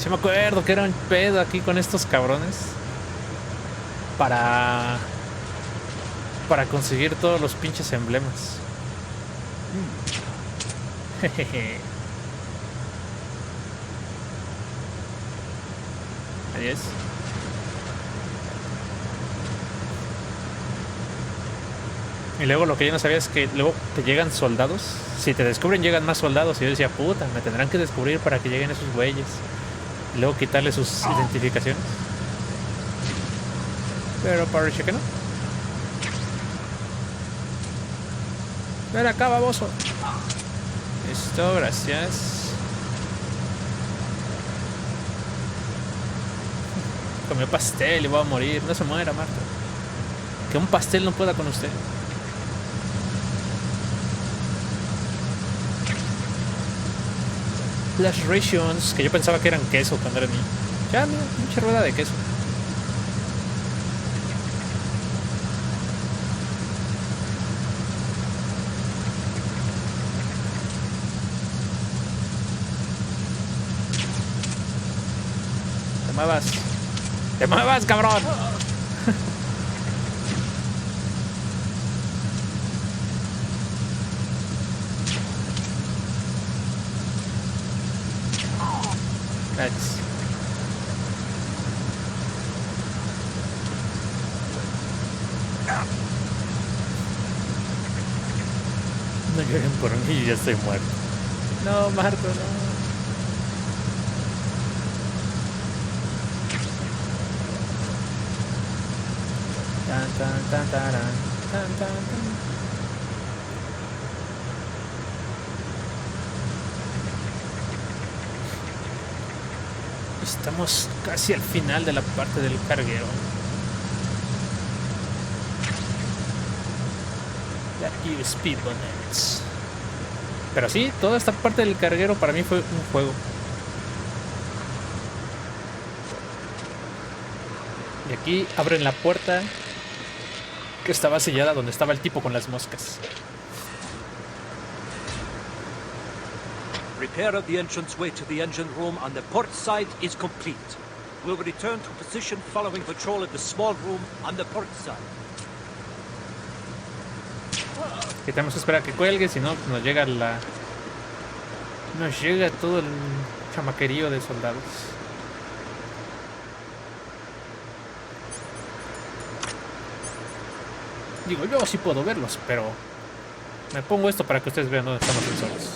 Sí me acuerdo que era un pedo aquí con estos cabrones. Para conseguir todos los pinches emblemas. Jejeje. Adiós. Y luego lo que yo no sabía es que luego te llegan soldados. Si te descubren llegan más soldados. Y yo decía, puta, me tendrán que descubrir para que lleguen esos güeyes. Y luego quitarle sus identificaciones. Pero parece que no. Ven acá, baboso. Listo, gracias. Comió pastel y voy a morir. No se muera, Marta. Que un pastel no pueda con usted. Las rations, que yo pensaba que eran queso cuando era niño. Ya, mira, pinche rueda de queso. Te muevas. ¡Te muevas, cabrón! Nice. No lloren por mí, ya estoy muerto. No, Marco, no. Tan, tan, tan, taran, tan, tan, tan. Estamos casi al final de la parte del carguero. That USB bonnets. Pero sí, toda esta parte del carguero para mí fue un juego. Y aquí abren la puerta que estaba sellada donde estaba el tipo con las moscas. Repair of the entranceway to the engine room on the port side is complete. We'll return to position following patrol of the small room on the port side. Que tenemos que esperar a que cuelgue, si no nos llega nos llega todo el chamaquerío de soldados. Digo, yo sí puedo verlos, pero me pongo esto para que ustedes vean dónde están los sensores.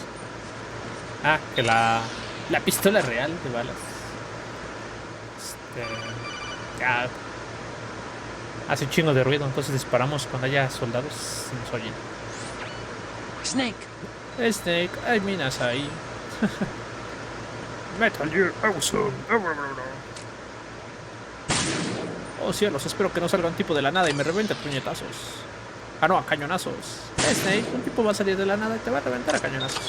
Ah, que la pistola real de balas. Hace un chingo de ruido, entonces disparamos cuando haya soldados y nos oyen. Snake, hay minas ahí. Metal Gear, awesome. Oh cielos, espero que no salga un tipo de la nada y me reviente a puñetazos. Ah no, a cañonazos. Snake, un tipo va a salir de la nada y te va a reventar a cañonazos.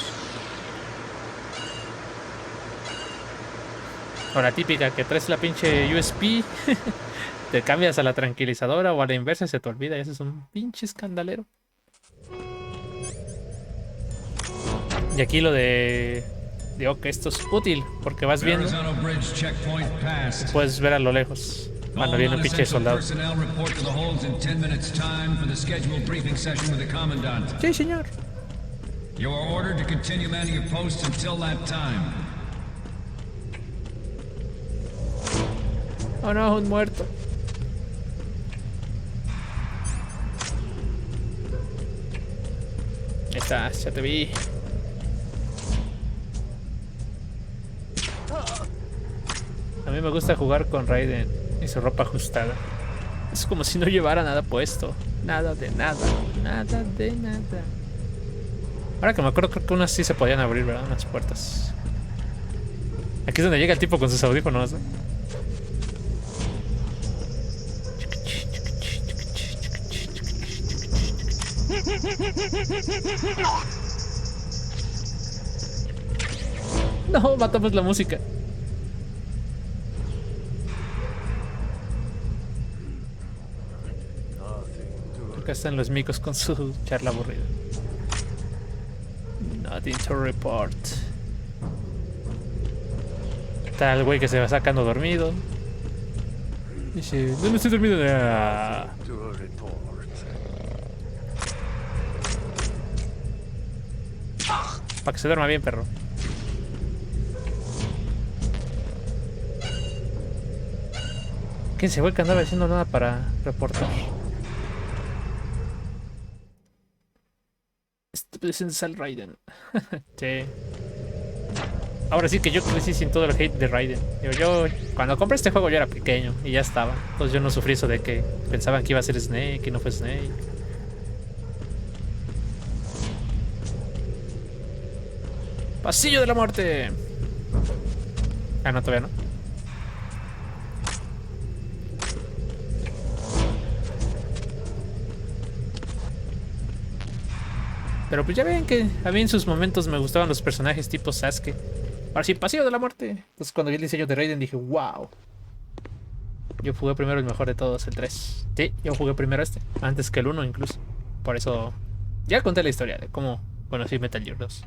O la típica que traes la pinche USB, te cambias a la tranquilizadora o a la inversa y se te olvida y haces un pinche escandalero. Y aquí lo digo que esto es útil porque vas viendo y puedes ver a lo lejos cuando viene un pinche soldado. Sí, señor. You are ordered to continue manning your posts until that time. Oh no, un muerto. Ahí estás, ya te vi. A mí me gusta jugar con Raiden y su ropa ajustada. Es como si no llevara nada puesto. Nada de nada. Nada de nada. Ahora que me acuerdo, creo que unas sí se podían abrir, ¿verdad? Unas puertas. Aquí es donde llega el tipo con sus audífonos, ¿no? No, matamos la música. Acá están los micos con su charla aburrida. Nothing to report. Está el güey que se va sacando dormido. Dice, ¿dónde estoy dormido? Ah. Para que se duerma bien, perro. ¿Quién se fue que andaba haciendo nada para reportar? Es al Raiden. Sí. Ahora sí que yo crecí sin todo el hate de Raiden. Yo cuando compré este juego yo era pequeño y ya estaba. Entonces yo no sufrí eso de que pensaban que iba a ser Snake y no fue Snake. Pasillo de la muerte. Ah, no, todavía no. Pero pues ya ven que a mí en sus momentos me gustaban los personajes tipo Sasuke. Ahora sí, pasillo de la muerte. Entonces cuando vi el diseño de Raiden dije, wow. Yo jugué primero el mejor de todos, el 3. Sí, yo jugué primero este, antes que el 1 incluso. Por eso ya conté la historia de cómo conocí Metal Gear 2.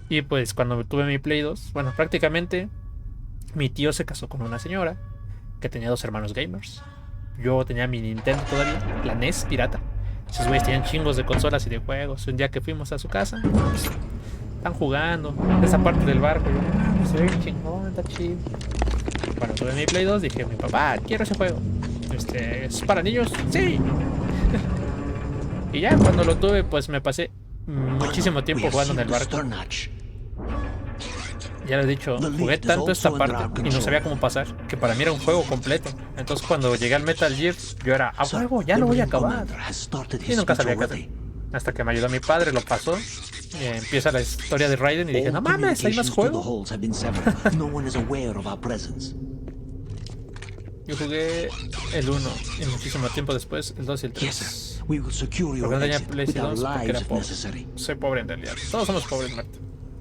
Y pues cuando tuve mi Play 2, bueno, prácticamente mi tío se casó con una señora que tenía 2 hermanos gamers. Yo tenía mi Nintendo todavía, la NES pirata. Esos güeyes tenían chingos de consolas y de juegos. Un día que fuimos a su casa, pues, están jugando en esa parte del barco. Yo, se ve chingón, está chido. Cuando tuve mi Play 2 dije, mi papá, quiero ese juego. ¿Es para niños? Sí. Y ya cuando lo tuve, pues me pasé muchísimo tiempo jugando en el barco. Ya lo he dicho, jugué tanto esta parte y no sabía cómo pasar, que para mí era un juego completo. Entonces cuando llegué al Metal Gear, yo era, a huevo, ya lo voy a acabar. Y nunca sabía qué hacer. Hasta que me ayudó mi padre, lo pasó. Y empieza la historia de Raiden y dije, no mames, hay más juegos. Yo jugué el 1 y muchísimo tiempo después el 2 y el 3. Porque no tenía PlayStation 2 porque era pobre. Soy pobre en realidad. Todos somos pobres, Marta.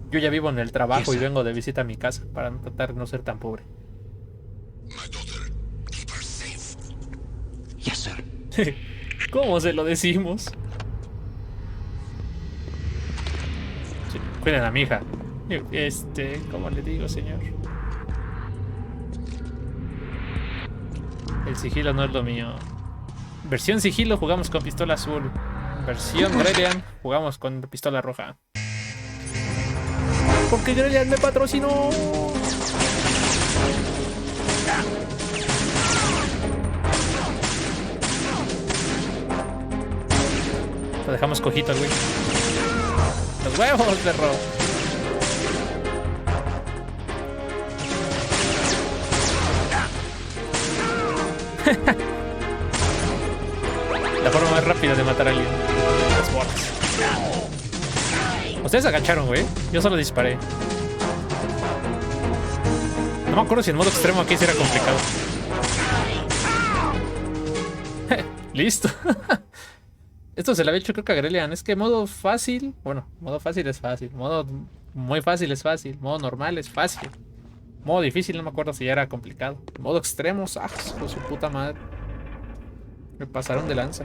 Yo ya vivo en el trabajo y vengo de visita a mi casa para tratar de no ser tan pobre. ¿Cómo se lo decimos? Cuiden a mi hija. ¿Cómo le digo, señor? El sigilo no es lo mío. Versión sigilo jugamos con pistola azul. Versión Grelian jugamos con pistola roja. Porque Grelian me patrocinó. Lo dejamos cojito al güey. Los huevos, perro. La forma más rápida de matar a alguien. Las bolas. Ustedes agacharon, güey. Yo solo disparé. No me acuerdo si en modo extremo aquí sí era complicado. Listo. Esto se lo había hecho creo que a Grelian. Es que modo fácil. Bueno, modo fácil es fácil. Modo muy fácil es fácil. Modo normal es fácil. Modo difícil no me acuerdo si ya era complicado. Modo extremo, con su puta madre. Me pasaron de lanza.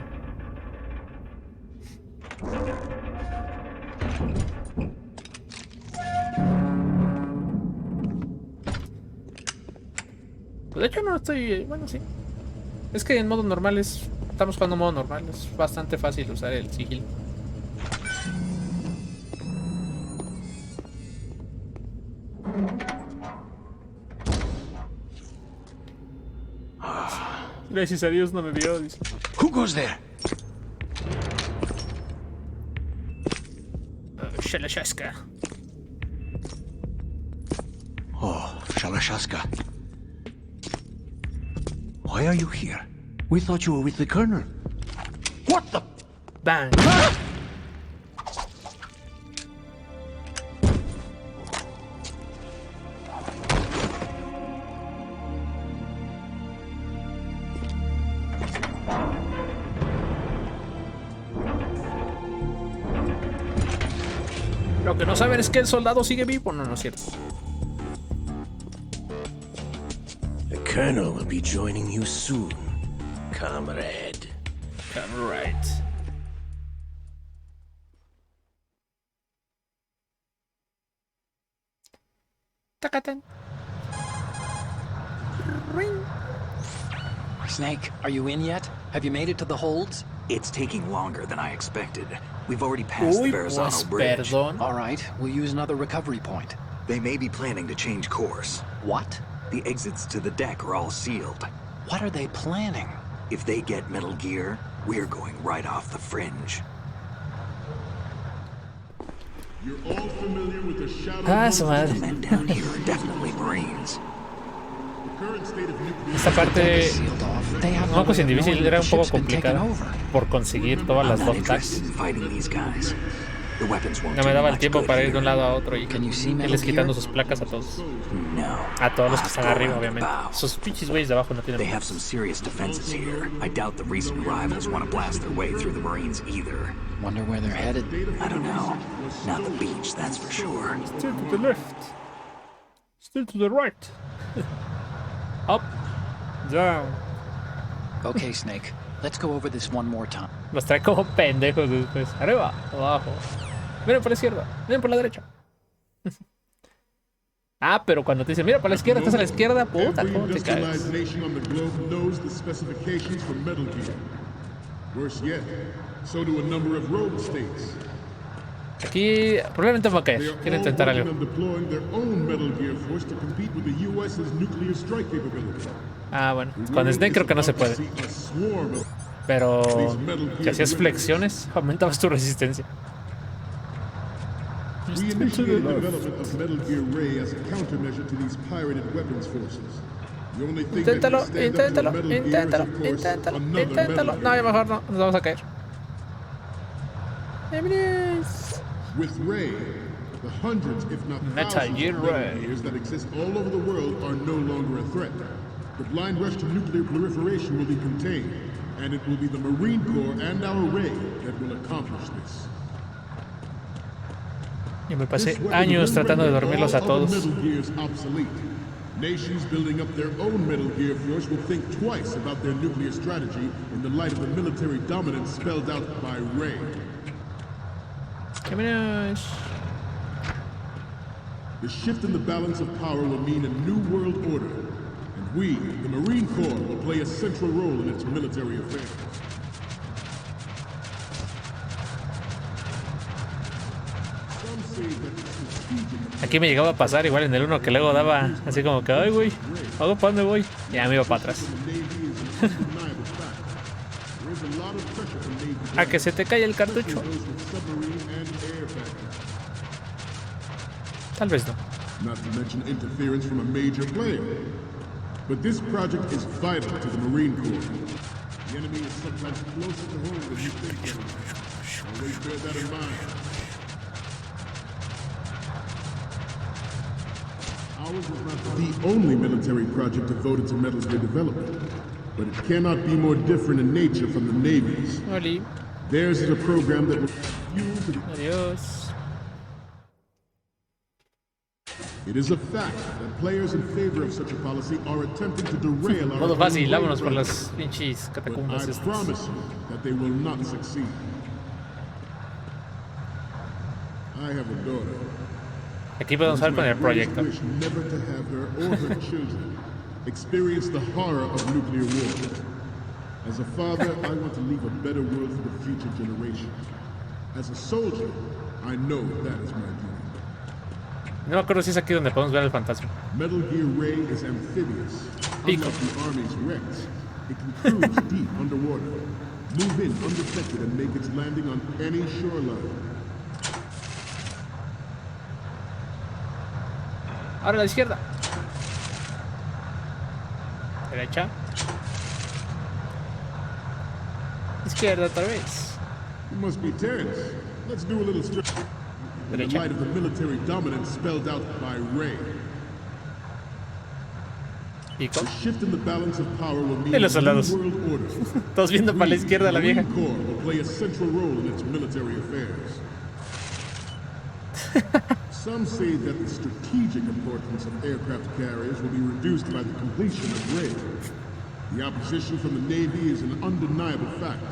Pues de hecho no estoy... Bueno, sí. Es que en modo normal es... Estamos jugando en modo normal. Es bastante fácil usar el sigilo. Gracias a Dios no me vio, dice. Who goes there? Shalashaska. Oh, Shalashaska. Why are you here? We thought you were with the Colonel. What the? Bang. Lo que no saben es que el soldado sigue vivo. No, no es cierto. The Colonel will be joining you soon, comrade. Comrade. Takatan. Ring. Snake, are you in yet? Have you made it to the holds? It's taking longer than I expected. We've already passed the Verrazano Bridge. Perdón. All right, we'll use another recovery point. They may be planning to change course. What? The exits to the deck are all sealed. What are they planning? If they get Metal Gear, we're going right off the fringe. You're all familiar with the shadow. Ah, su The madre. men down here are definitely Marines. The current state of nuclear. Esta parte, Sealed off. They have no, pues en way of difícil knowing era the un poco ship's been taken complicada over. por conseguir todas las I'm not dos tags. interested in fighting these guys. The weapons won't No do me daba el much tiempo good para ir de un here. lado a otro y Can you see Metal irles quitando Gear? sus placas a todos. No. A todos los que I'll están have to go arriba, around the obviamente. bow. Sus pinches güeyes de abajo no They tienen. have some serious defenses here. I doubt the recent arrivals want to blast their way through the Marines either. Wonder where they're headed. I don't know. Not the beach, that's for sure. Still to the left. Still to the right. Up. Down. Okay, Snake, let's go over this one more time. Los trae como pendejos después. Arriba, abajo. Miren por la izquierda. Miren por la derecha. Ah, pero cuando te dicen, mira por la izquierda, estás a la izquierda, puta, Every ¿cómo te caes? industrialized nation on the globe knows the specifications for Metal Gear. Worse yet, so do a number of rogue states. Aquí probablemente me va a They caer. are Quiero all intentar working algo. on deploying their own Metal Gear force to compete with the US's nuclear strike capability. Ah, bueno. Con Snake creo que no se puede. A swarm of Pero si hacías flexiones, aumentabas tu resistencia. We initiated the development of Metal Gear Ray as a countermeasure to these pirated weapons forces. The only thing that Inténtalo, can stand up to inténtalo, a Metal Gear is, inténtalo, of course, inténtalo, another inténtalo. Metal No, ya Gear. mejor no, nos vamos a caer. ¡Vámonos! With Ray, the hundreds, if not Metal thousands, Gear of Metal Ray. Gears that exist all over the world are no longer a threat. The blind rush to nuclear proliferation will be contained, and it will be the Marine Corps and our Ray that will accomplish this. Yo me pasé This weapon años will tratando de render dormirlos a all other todos. Metal Gears obsolete. Nations building up their own Metal Gear force will think twice about their nuclear strategy in the light of the military dominance spelled out by Ray. ¡Vámonos! The shift in the balance of power will mean a new world order, and we, the Marine Corps, will play a central role in its military affairs. Some say that the strategic Aquí me llegaba a pasar igual en el 1 que luego daba así como que, ay, güey, ¿hago para dónde voy? Ya me iba para atrás. A que se te cae el cartucho. Tal vez no. Not to mention interference from a major player. But this project is vital to the Marine Corps. The enemy is sometimes closer to home than you think. Always bear that in mind. Ours is not the only military project devoted to Metal Gear development, but it cannot be more different in nature from the Navy's. Oli. Theirs is a program that will fuel to the... Adiós. It is a fact that players in favor of such a policy are attempting to derail our Modo fácil, own vámonos por progress. las pinches But catacumbas I estas. promise you that they will not succeed. I have a daughter. Aquí podemos ver con el proyecto. Wish never to have her or her children experience the horror of nuclear war. As a father, I want to leave a better world for the future generations. As a soldier, I know that is my duty. No me acuerdo si es aquí donde podemos ver el fantasma. Metal Gear Ray is amphibious. Pico. Unlike the Army's Rex, it can cruise deep underwater, move in undetected, and make its landing on any shoreline. Ahora a la izquierda. Derecha. Izquierda otra vez. You must be tense. Let's do a little stretch. In the Derecha. light of the military dominance spelled out by Ray, Pico. the shift in the balance of power will mean Y los a new soldados. world order. Todos viendo para la izquierda a la vieja. The Marine Corps will play a central role in its military affairs. Some say that the strategic importance of aircraft carriers will be reduced by the completion of Ray. The opposition from the Navy is an undeniable fact.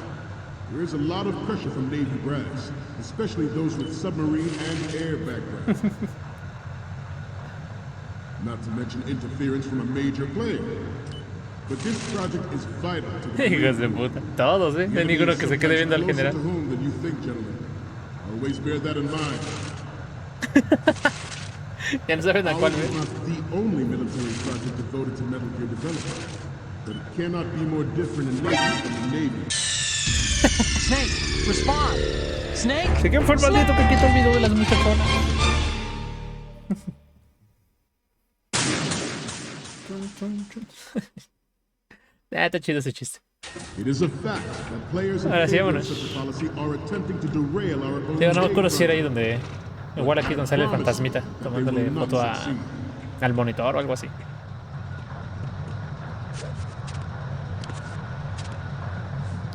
There is a lot of pressure from Navy brass, especially those with submarine and air backgrounds. Not to mention interference from a major player. But this project is vital to the Hijos de puta. Todos, The No hay enemy ninguno is que se quede viendo al sometimes closer general. to home than you think, gentlemen. Always bear that in mind. Ya no saben a cuál Ours is ver. not the only military project devoted to Metal Gear development, but it cannot be more different in nature than the Navy. Snake, respond! Snake! ¿De quién fue el maldito que quitó el video de las muchachonas? Está chido ese chiste. It is a fact that players in Ahora sí, favor of vámonos. such a policy are attempting to derail our own Digo, no me game acuerdo si era ahí project. donde... Igual aquí donde sale el fantasmita, tomándole foto al monitor o algo así.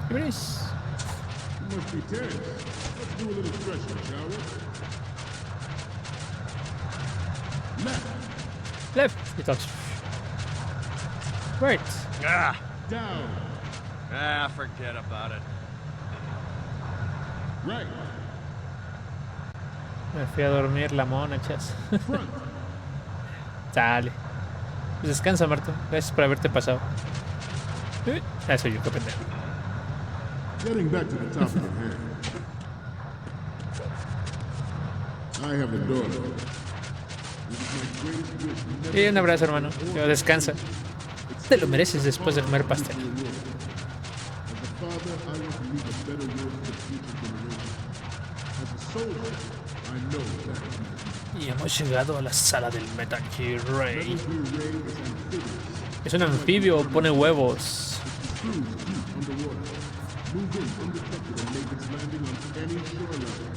¿Qué veréis? You must be tense. Let's do a little stretching, shall we? Left, Left. Y todos. Right. down, Forget about it. right, Me fui a dormir la mona, chas. front. Sale. Pues descansa, Marto. Gracias por haberte pasado. Eso yo, qué pendejo. Getting back to the topic at hand. I have a daughter. It is my greatest wish never Y un abrazo, hermano. Yo, descansa. Te lo mereces después de comer pastel. As a father, I want to leave a better world for the future generations. As a soldier, I know that is my duty. Y hemos llegado a la sala del Metal Gear Ray. Metal Gear Ray is amphibious. Es un anfibio, pone huevos. Cruise deep underwater. Move in undetected and make its landing on any shoreline.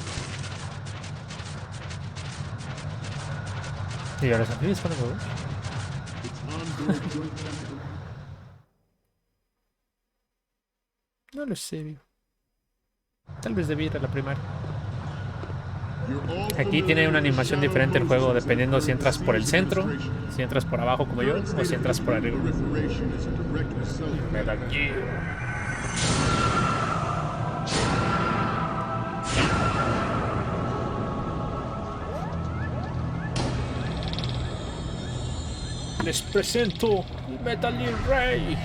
Y ahora los anfibios ponen huevos. Its onboard joint tactical. No lo sé, vivo. Tal vez debí ir a la primaria. You're all Aquí tiene una animación diferente el juego dependiendo si entras por el centro, si entras por abajo como yo, o si entras por arriba. proliferation is a direct result. Metal Gear. Les presento el Metal Gear Ray.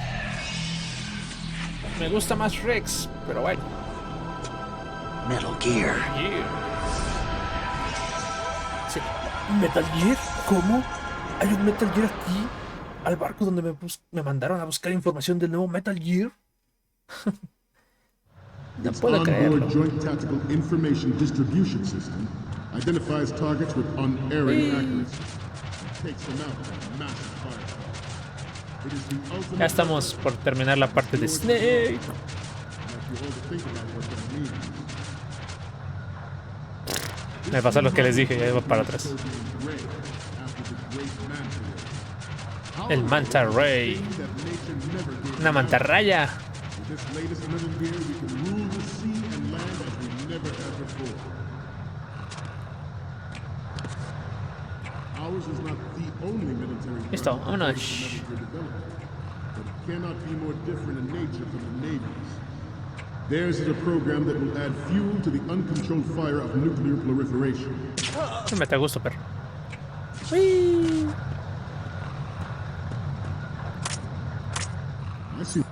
Me gusta más Rex, pero bueno. Metal Gear. Sí. ¿Metal Gear? ¿Cómo? ¿Hay un Metal Gear aquí? ¿Al barco donde me mandaron a buscar información del nuevo Metal Gear? No puedo creerlo. Joint Tactical Information Distribution System identifies targets with unerring accuracy. Takes them out with massive fire. It is the ultimate. Ya estamos por terminar la parte de Snake. Me pasó lo que les dije, ya iba para atrás. El Manta Ray. Una mantarraya. Listo, vámonos. Theirs is a program that will add fuel to the uncontrolled fire of nuclear proliferation. Me te gusto, perro. Uy. I seem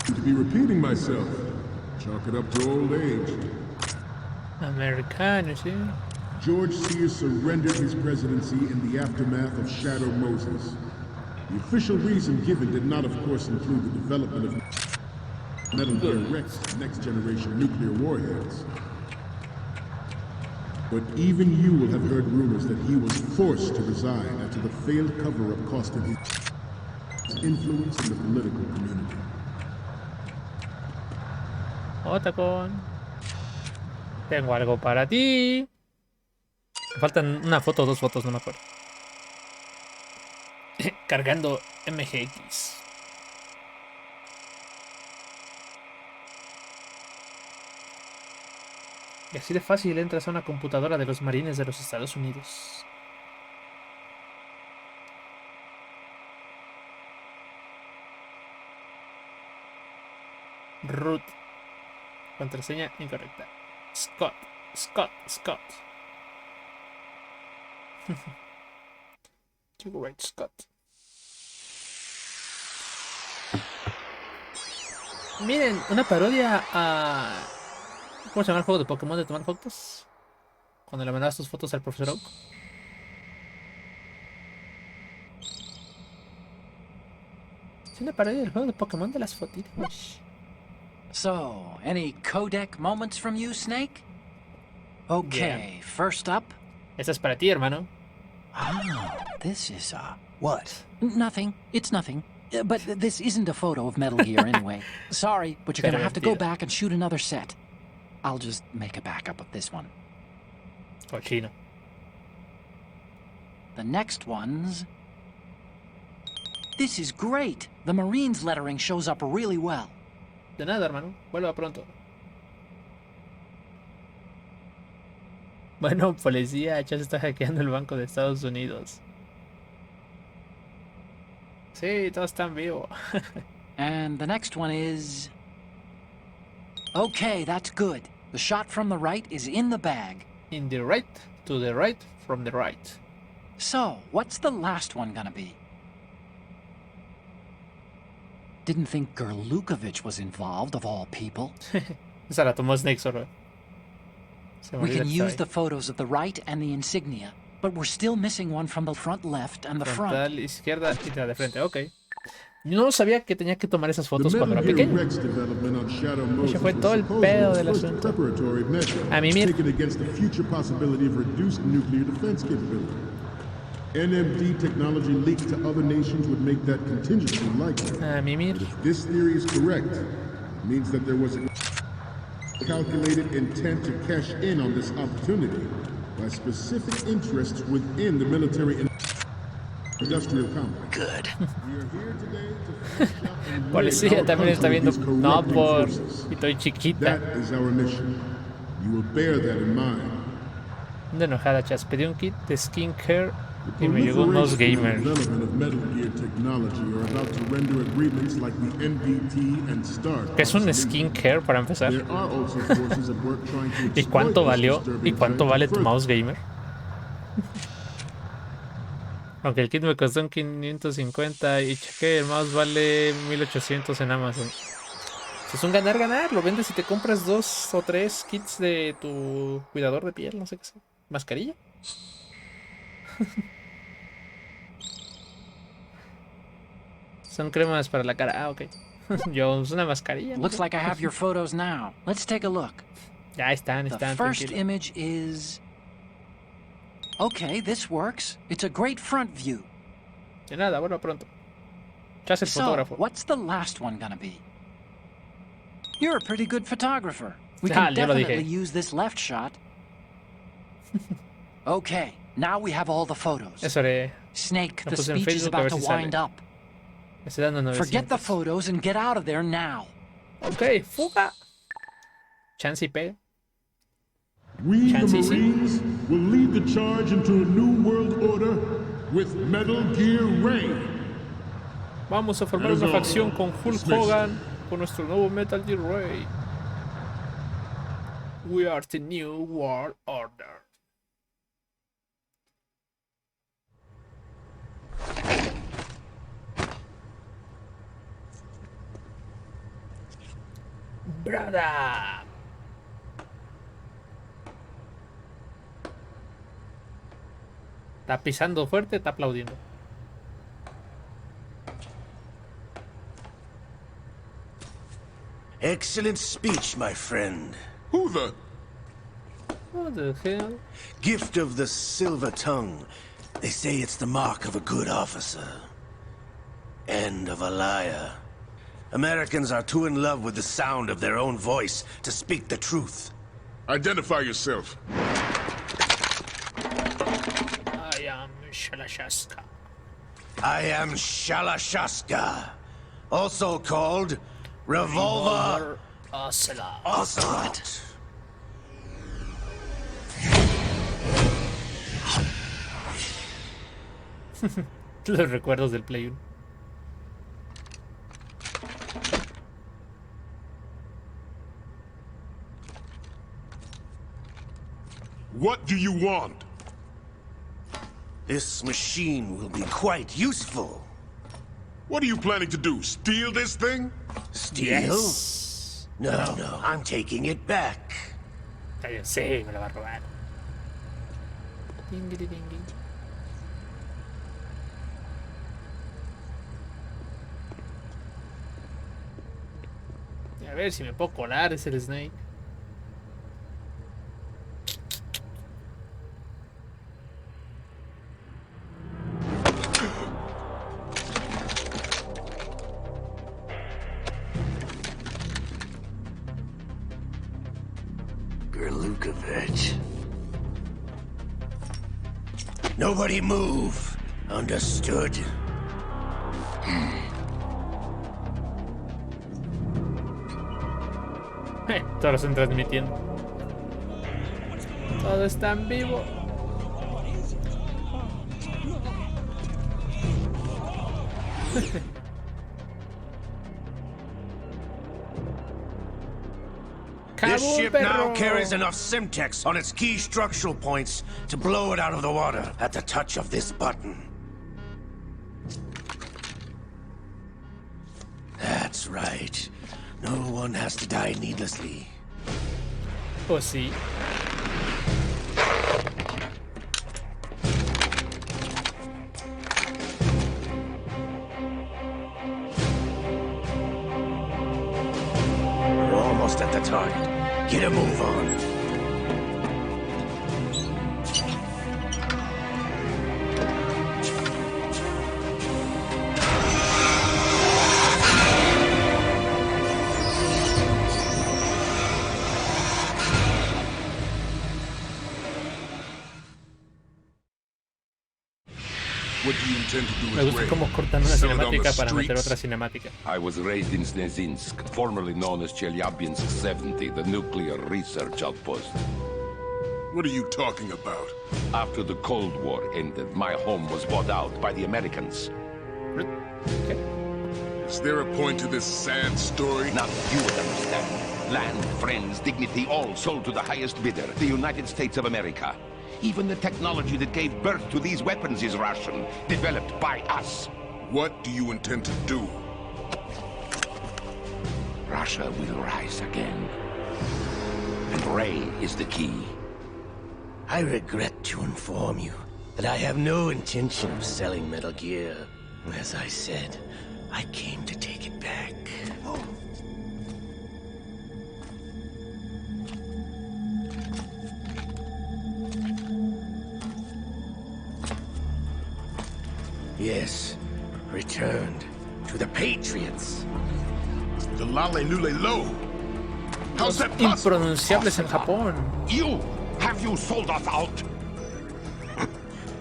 to be repeating myself. Chalk it up to old age. Americano, sí. George Sears surrendered his presidency in the aftermath of Shadow Moses. The official reason given did not, of course, include the development of Metal Gear Rex next-generation nuclear warheads. But even you will have heard rumors that he was forced to resign after the failed cover-up cost him his influence in the political community. Otacón. Tengo algo para ti. Me faltan una foto o dos fotos, no me acuerdo. Cargando MGX. Y así de fácil entras a una computadora de los marines de los Estados Unidos. Root. Contraseña incorrecta. Scott. Right, Scott. Miren, una parodia a... ¿Cómo se llama el juego de Pokémon de tomar fotos? Cuando le mandabas tus fotos al profesor Oak. Es una parodia del juego de Pokémon de las fotitos. So, any codec moments from you, Snake? Okay, Yeah. First up. Esta es para ti, hermano. Oh, this is What? nothing. It's nothing. But this isn't a photo of Metal Gear anyway. Sorry, but you're gonna have to go back and shoot another set. I'll just make a backup of this one. Cochino. The next one's... This is great. The Marines lettering shows up really well. De nada, hermano. Vuelva pronto. Bueno, policía, ya se está hackeando el Banco de Estados Unidos. Sí, todos están vivos. And the next one is... Okay, that's good. The shot from the right is in the bag. In the right, to the right, from the right. So, what's the last one gonna be? Didn't think Gerlukovich was involved, of all people. Esa la tomó Snake solo. We can use the photos of the right and the insignia, but we're still missing one from the front left and the front. Frontal, izquierda y la de frente, ok. Yo no sabía que tenía que tomar esas fotos cuando era pequeño. Ese fue todo el pedo del asunto. A mí mismo. NMD technology leaked to other nations would make that contingency likely. A mimir. If this theory is correct, it means that there was a calculated intent to cash in on this opportunity by specific interests within the military and industrial complex. Good. We are here today to finish up and Policía también está viendo. No, por. Y estoy chiquita. That is our mission. You will bear that in mind. De enojada, chas. Pedí un kit de skincare y me llegó un mouse gamer. ¿Qué es un skincare para empezar? ¿Y cuánto valió? ¿Y cuánto vale tu mouse gamer? Aunque el kit me costó en 550 y chequé, el mouse vale 1800 en Amazon. Es un ganar-ganar. Lo vendes si te compras 2 o 3 kits de tu cuidador de piel, no sé qué sea. ¿Mascarilla? Son cremas para la cara. Ah, ok. Yo uso una mascarilla. Looks like I have your photos now. Let's take a look. Ya están, The están. first Tranquilo. image is... Okay, this works. It's a great front view. De nada, bueno, pronto. Ya es el So, fotógrafo. what's the last one gonna be? You're a pretty good photographer. We Ah, can yo lo dije. definitely use this left shot. Okay, now we have all the photos. Eso haré. Snake, Lo the puse en speech is Facebook, a about ver to si sale. wind up. Me estoy dando 900. Forget the photos and get out of there now. Ok, fuga. Chance y pega. We, the Chancy, sí. Marines, will lead the charge into a new world order with Metal Gear Ray. Vamos a formar una facción con Hulk Hogan, con nuestro nuevo Metal Gear Ray. We are the new world order. Brada. Está pisando fuerte, está aplaudiendo. Excellent speech, my friend. Who the? What the hell? Gift of the silver tongue. They say it's the mark of a good officer. And of a liar. Americans are too in love with the sound of their own voice to speak the truth. Identify yourself. I am Shalashaska. I am Shalashaska, also called Revolver Ocelot. Ocelot. Los recuerdos del Play 1. What do you want? This machine will be quite useful. What are you planning to do? Steal this thing? Steal? Yes. No, I'm taking it back. Ya sé, me lo va a robar. Dingiri dingi. A ver si me puedo colar, es el Snake. Gerlukovich. Nobody move. Understood? Todos están transmitiendo. Todo está en vivo. This ship perro. now carries enough Simtex on its key structural points to blow it out of the water at the touch of this button. That's right. No one has to die needlessly. Oh, sí. We're almost at the target. Get a move on. What do you intend to do Me with gusta Ray? cómo cortan una Sell it on the cinemática para meter streets? otra cinemática. I was raised in Snezinsk, formerly known as Chelyabinsk 70, the nuclear research outpost. What are you talking about? After the Cold War ended, my home was bought out by the Americans. Okay. Is there a point to this sad story? Not you would understand. Land, friends, dignity, all sold to the highest bidder, the United States of America. Even the technology that gave birth to these weapons is Russian, developed by us. What do you intend to do? Russia will rise again. And Ray is the key. I regret to inform you that I have no intention of selling Metal Gear. As I said, I came to take it back. Yes, returned to the Patriots. The Lale Lule Lo. How's that possible? Impronunciables en Japón. Have you sold us out?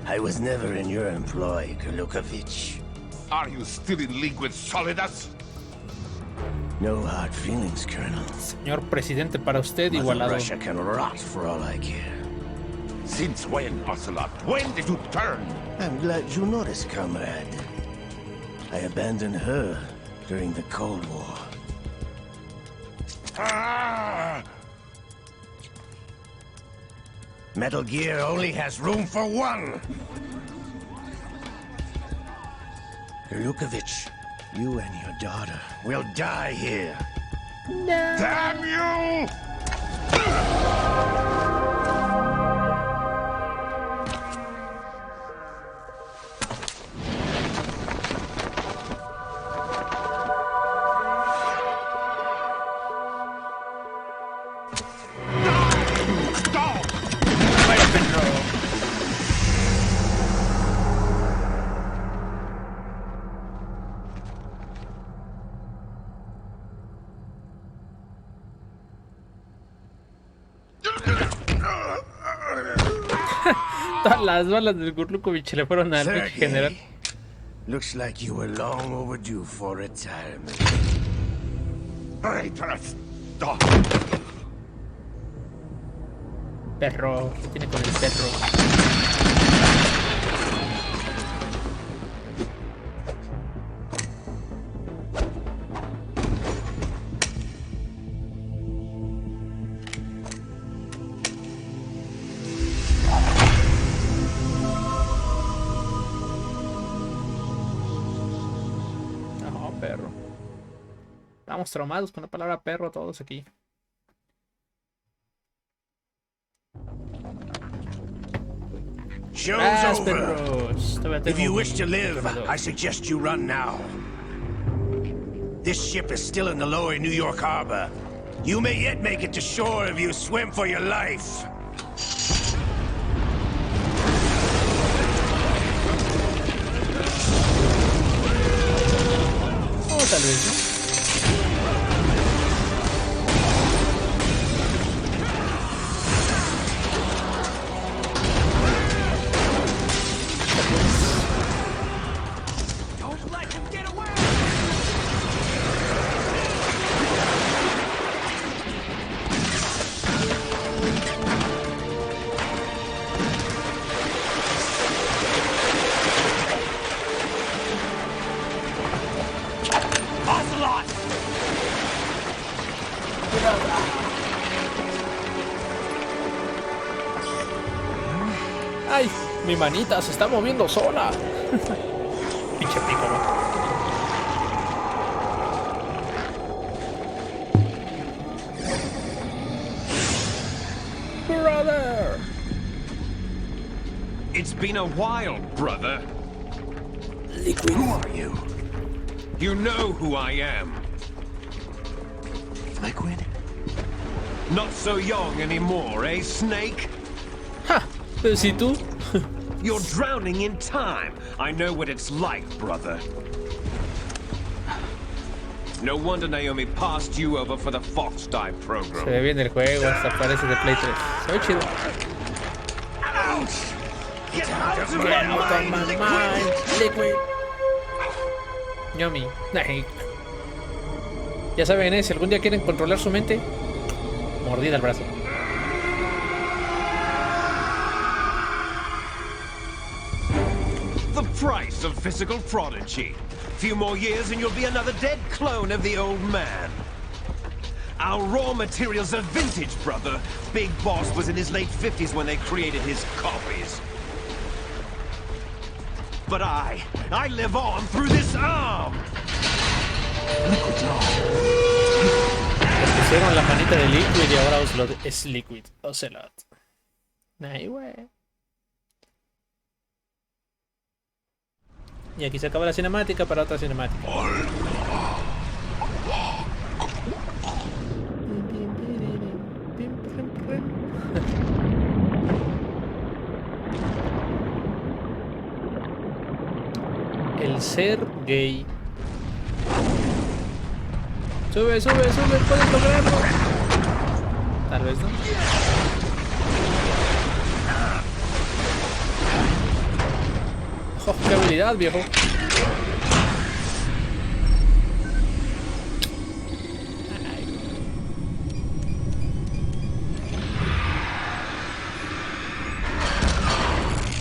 I was never in your employ, Kurlukovich. Are you still in league with Solidus? No hard feelings, Colonel. Señor presidente, para usted Mother igualado. Russia can rot for all I care. Since when, Ocelot? When did you turn? I'm glad you noticed, comrade. I abandoned her during the Cold War. Ah! Metal Gear only has room for one! Kurlukovich, you and your daughter will die here. No. Damn you! Todas las balas del Kurlukovich le fueron al pinche general. Looks like you were long overdue for retirement. Traitorous dog. Perro, ¿qué tiene con el perro? Perro. Estamos traumados con la palabra perro todos aquí. Show's over. If you wish to live, I suggest you run now. This ship is still in the lower New York harbor. You may yet make it to shore if you swim for your life. Tal vez, ¿no? ¡Ay! Mi manita se está moviendo sola. Pinche pícaro. Brother! It's been a while, brother. Liquid. Who are you? You know who I am. Liquid? Not so young anymore, eh, Snake? ¡Ja! Pero si tú... You're drowning in time. I know what it's like, brother. No wonder Naomi passed you over for the Fox Dive program. Se ve bien el juego, hasta parece de Play 3. Se ve chido. Get out of my mind, Liquid. Yummy. Ya saben, si algún día quieren controlar su mente, mordida al brazo. The price of physical prodigy. Few more years and you'll be another dead clone of the old man. Our raw materials are vintage, brother. Big Boss was in his late 50s when they created his copies. But I live on through this arm. Pusieron la manita de Liquid y ahora Ocelot es Liquid. Ocelot. Ay, güey. Y aquí se acaba la cinemática para otra cinemática. El ser gay. Sube, sube, sube, puedes lograrlo. Tal vez no. Oh, qué habilidad, viejo.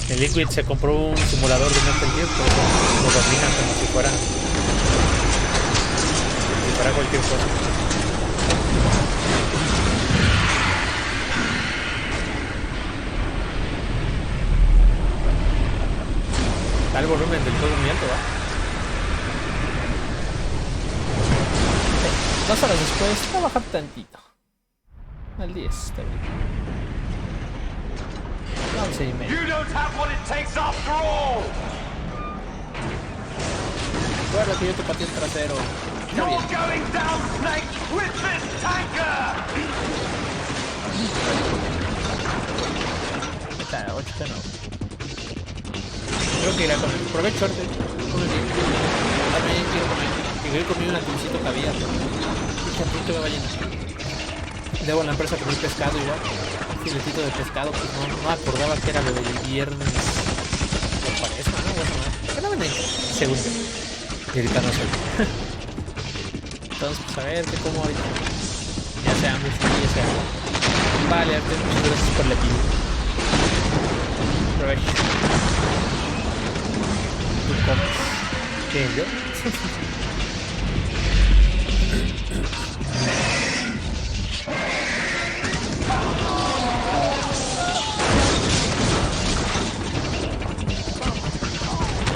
El Liquid se compró un simulador de Metal Gear, por eso lo domina como si fuera cualquier cosa. Está el volumen del juego muy alto, ¿va? 2 horas después, voy a bajar tantito. Al 10, está bien. 11 y medio. Recuerda que yo te pateé el trasero. Está bien. Está, 8 de nuevo. Creo que irá con el provecho arte. También quiero comer. Quiero comer un atuncito caviar. Ese atún que me va a llenar. Debo a la empresa comer pescado igual. Un filetito de pescado, pues no acordaba que era lo del viernes. Por cuaresma, ¿no? Bueno, ¿qué no venden? Segundo. Y ahorita no sé. Entonces, pues a ver qué como ahorita. Ya sea hambre, sí, ya sea hambre. Vale, arte, muchas gracias por la pila. Provecho. ¿Tú comes? ¿Qué, yo?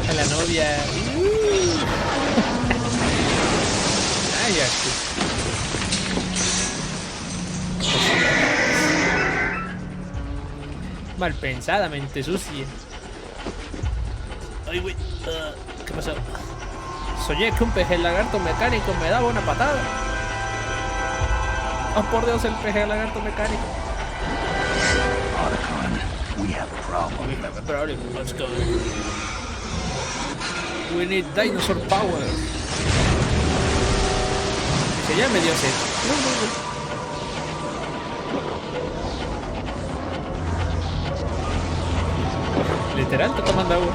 A la novia. Ay, aquí. Mal pensadamente sucia. Ay, güey. ¿Qué pasó? Soñé que un peje lagarto mecánico me daba una patada. Oh, por Dios, el peje lagarto mecánico. We have a problem. We have a problem. Let's go. We need dinosaur power. Que ya me dio sed. Literal, está tomando agua.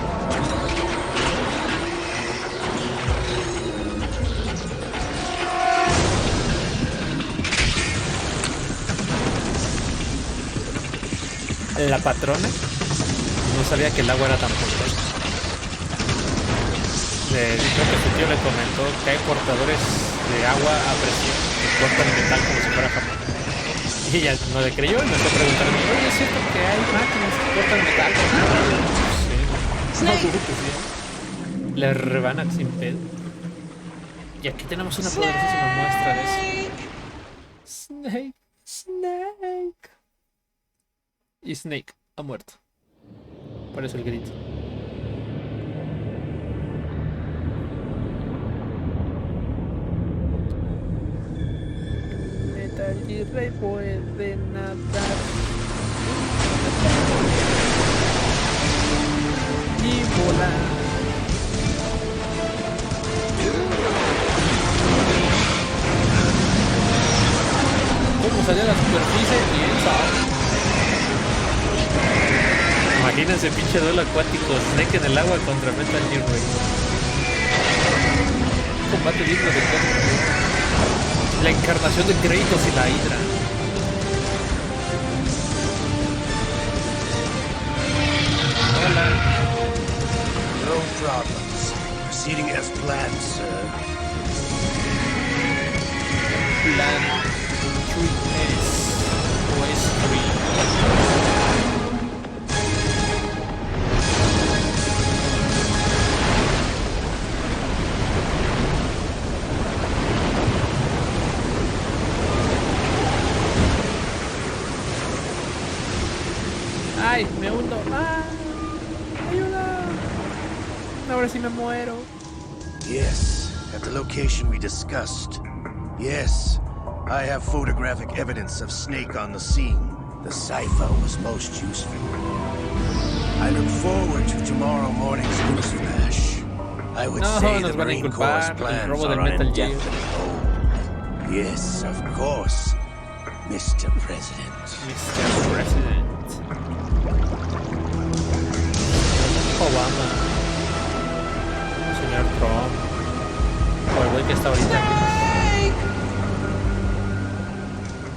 La patrona no sabía que el agua era tan poderosa. Creo que su tío le comentó que hay portadores de agua a presión que cortan el metal como si fuera jamón. Y ella no le creyó y me fue a preguntarme, oye, ¿es cierto que hay máquinas que cortan metal? Sí, no dudo que sí. Le rebanan sin pedo. Y aquí tenemos una poderosísima muestra de eso. Snake, Snake. Y Snake ha muerto. Por eso el grito. Metal Gear Rey puede nadar y volar. ¿Cómo salió a la superficie? ¿Quién sabe? Imagínense pinche duelo acuático, Snake en el agua contra Metal Gear Rey. Combate digno de todo. La encarnación de Kratos y la Hydra. Hola. No problems. Proceeding as planned, sir. Plan. Ahora sí me muero. Yes, at the location we discussed. Yes, I have photographic evidence of Snake on the scene. The cipher was most useful. I look forward to tomorrow morning's news flash. I would say the Marine Corps plans are on indefinite hold. Yes, of course, Mr. President. Mr. President. Obama. Señor Trump. O el güey que está ahorita aquí.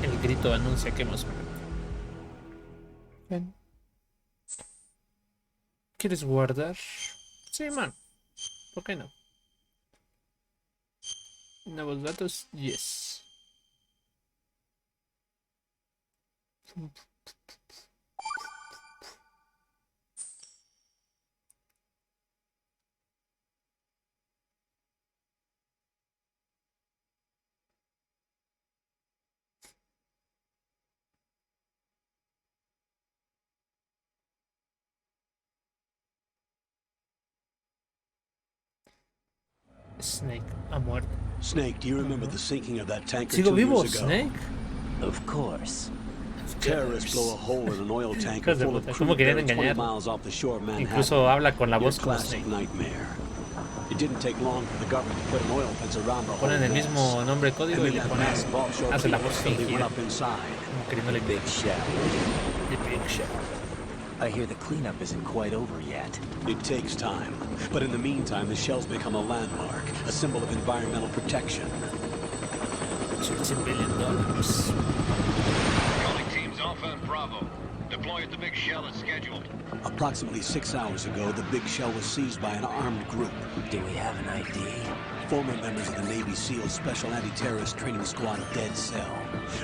El grito anuncia que hemos muerto. Ven. ¿Quieres guardar? Sí, man. ¿Por qué no? Nuevos datos, yes. Snake ha muerto. Snake, do you remember the sinking of that tanker Sigo 2 vivo, years ago? Snake. Of course. Terrorists blow a hole in an oil tanker full of ¿Cómo crude querían buried 20 engañar? miles off the shore of Manhattan. Incluso habla con la Your voz como classic Snake. nightmare. It didn't take long for the government to put an oil fence around the whole Ponen el mess. mismo nombre código y And le then that ponen, massive offshore hace la people voz facility fingida. went up inside. Como queriéndole Big shell. The Big Shell. I hear the cleanup isn't quite over yet. It takes time. But in the meantime, the shell's become a landmark, a symbol of environmental protection. $16 billion. Calling teams Alpha and Bravo. Deploy at the Big Shell as scheduled. Approximately 6 hours ago, the Big Shell was seized by an armed group. Do we have an ID? Former members of the Navy SEALs Special Anti-Terrorist Training Squad Dead Cell.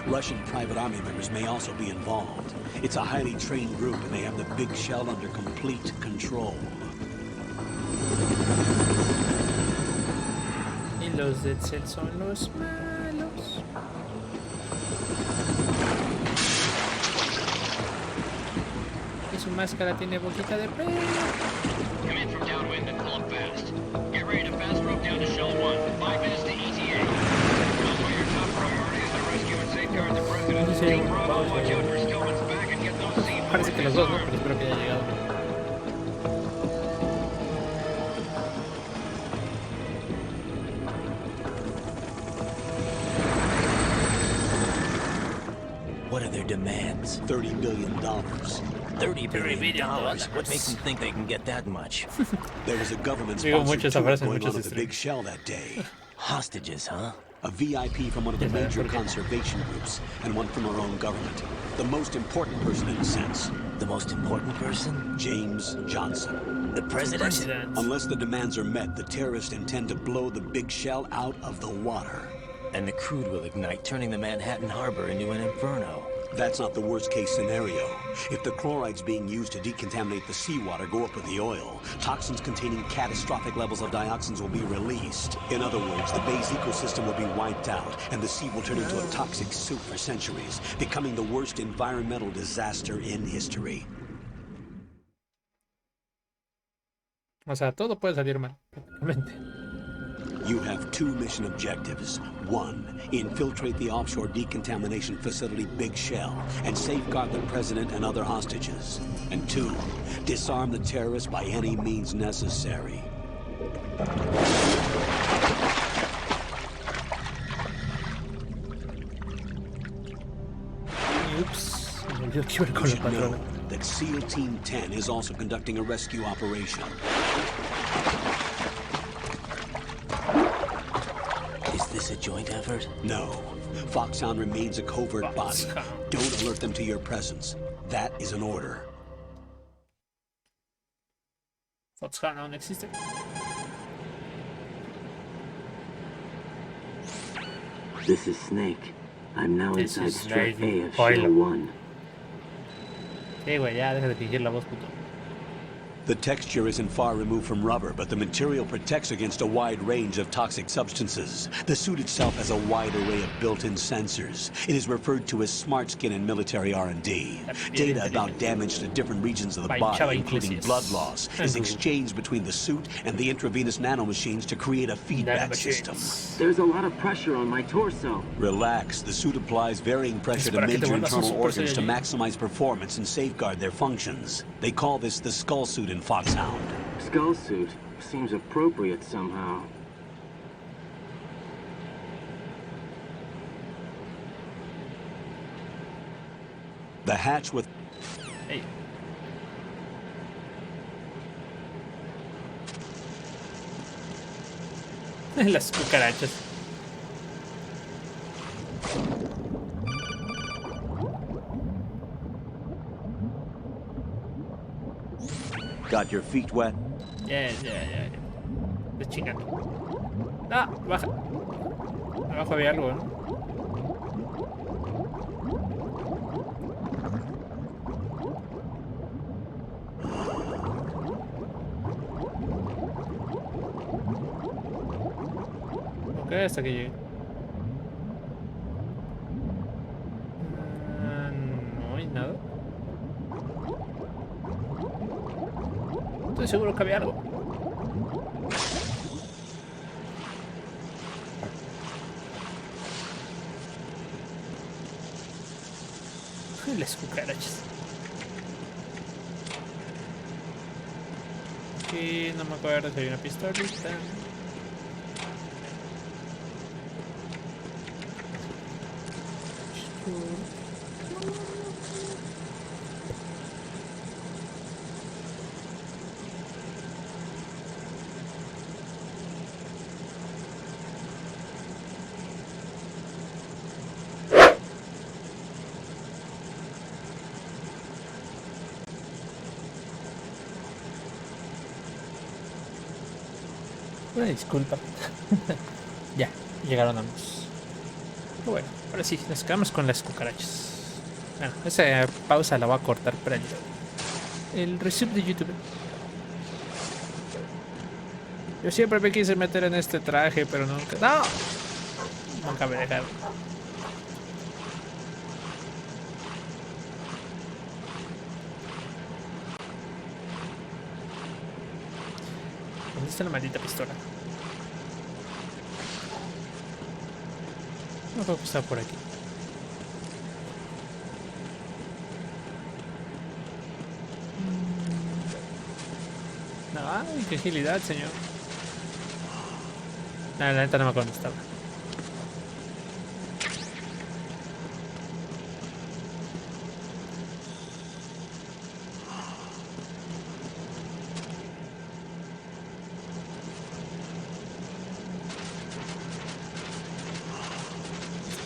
Russian private army members may also be involved. It's a highly trained group and they have the Big Shell under complete control. Y los Dead Cell son los malos. Y su máscara tiene boquita de perro. Come in from downwind and pull up fast. Get ready to fast rope down to Shell 1. 5 minutes to ETA. Also, your top priority is to rescue and safeguard the president. Sí, Team Bravo, watch out for Stillman's back and get those C-4 Parece que los dos, ¿no? Pero espero que haya llegado. What are their demands? $30 billion. $30 billion? What makes them think they can get that much? There was a Digo government-sponsored mucho esa tour frase en going on muchos at the Big streams. Shell that day. Hostages, huh? A VIP from one of the Yes, I major heard it. conservation groups, and one from our own government. The most important person in a sense. The most important person? James Johnson. The president? Unless the demands are met, the terrorists intend to blow the Big Shell out of the water. And the crude will ignite, turning the Manhattan Harbor into an inferno. That's not the worst-case scenario. If the chlorides being used to decontaminate the seawater go up with the oil, toxins containing catastrophic levels of dioxins will be released. In other words, the bay's ecosystem will be wiped out, and the sea will turn into a toxic soup for centuries, becoming the worst environmental disaster in history. O sea, todo puede salir mal, prácticamente. You have 2 mission objectives. 1, infiltrate the offshore decontamination facility Big Shell and safeguard the president and other hostages. And 2, disarm the terrorists by any means necessary. Ups, me olvidó que iba You con la should know patrona. that SEAL Team 10 is also conducting a rescue operation. Is this a joint effort? No. Foxhound remains a covert body. Don't alert them to your presence. That is an order. Foxhound aún existe. This is Snake. I'm now This inside is strip Snake. A of Oilo. Shell 1. Sí, güey, ya deja de fingir la voz, puto. The texture isn't far removed from rubber, but the material protects against a wide range of toxic substances. The suit itself has a wide array of built-in sensors. It is referred to as smart skin in military R&D. Data about damage to different regions of the body, including blood loss, is exchanged between the suit and the intravenous nanomachines to create a feedback system. There's a lot of pressure on my torso. Relax. The suit applies varying pressure to major internal organs to maximize performance and safeguard their functions. They call this the skull suit in Foxhound. Skull suit seems appropriate somehow. The hatch with... Hey. Las cucarachas. Got your feet wet? Ya. De chingando. Ah, baja. Abajo había algo, ¿no? Ok, hasta que llegue. No hay nada. Estoy seguro que había algo. Las cucarachas. Aquí no me acuerdo si hay una pistolita. Una disculpa. Ya, llegaron ambos. Bueno, ahora sí, nos quedamos con las cucarachas. Bueno, esa pausa la voy a cortar para el resumen de YouTube. Yo siempre me quise meter en este traje, pero nunca... ¡No! Nunca me dejaron. ¿Dónde está la maldita pistola? No creo que está por aquí. Ay, qué agilidad, señor. La neta no me acuerdo dónde estaba.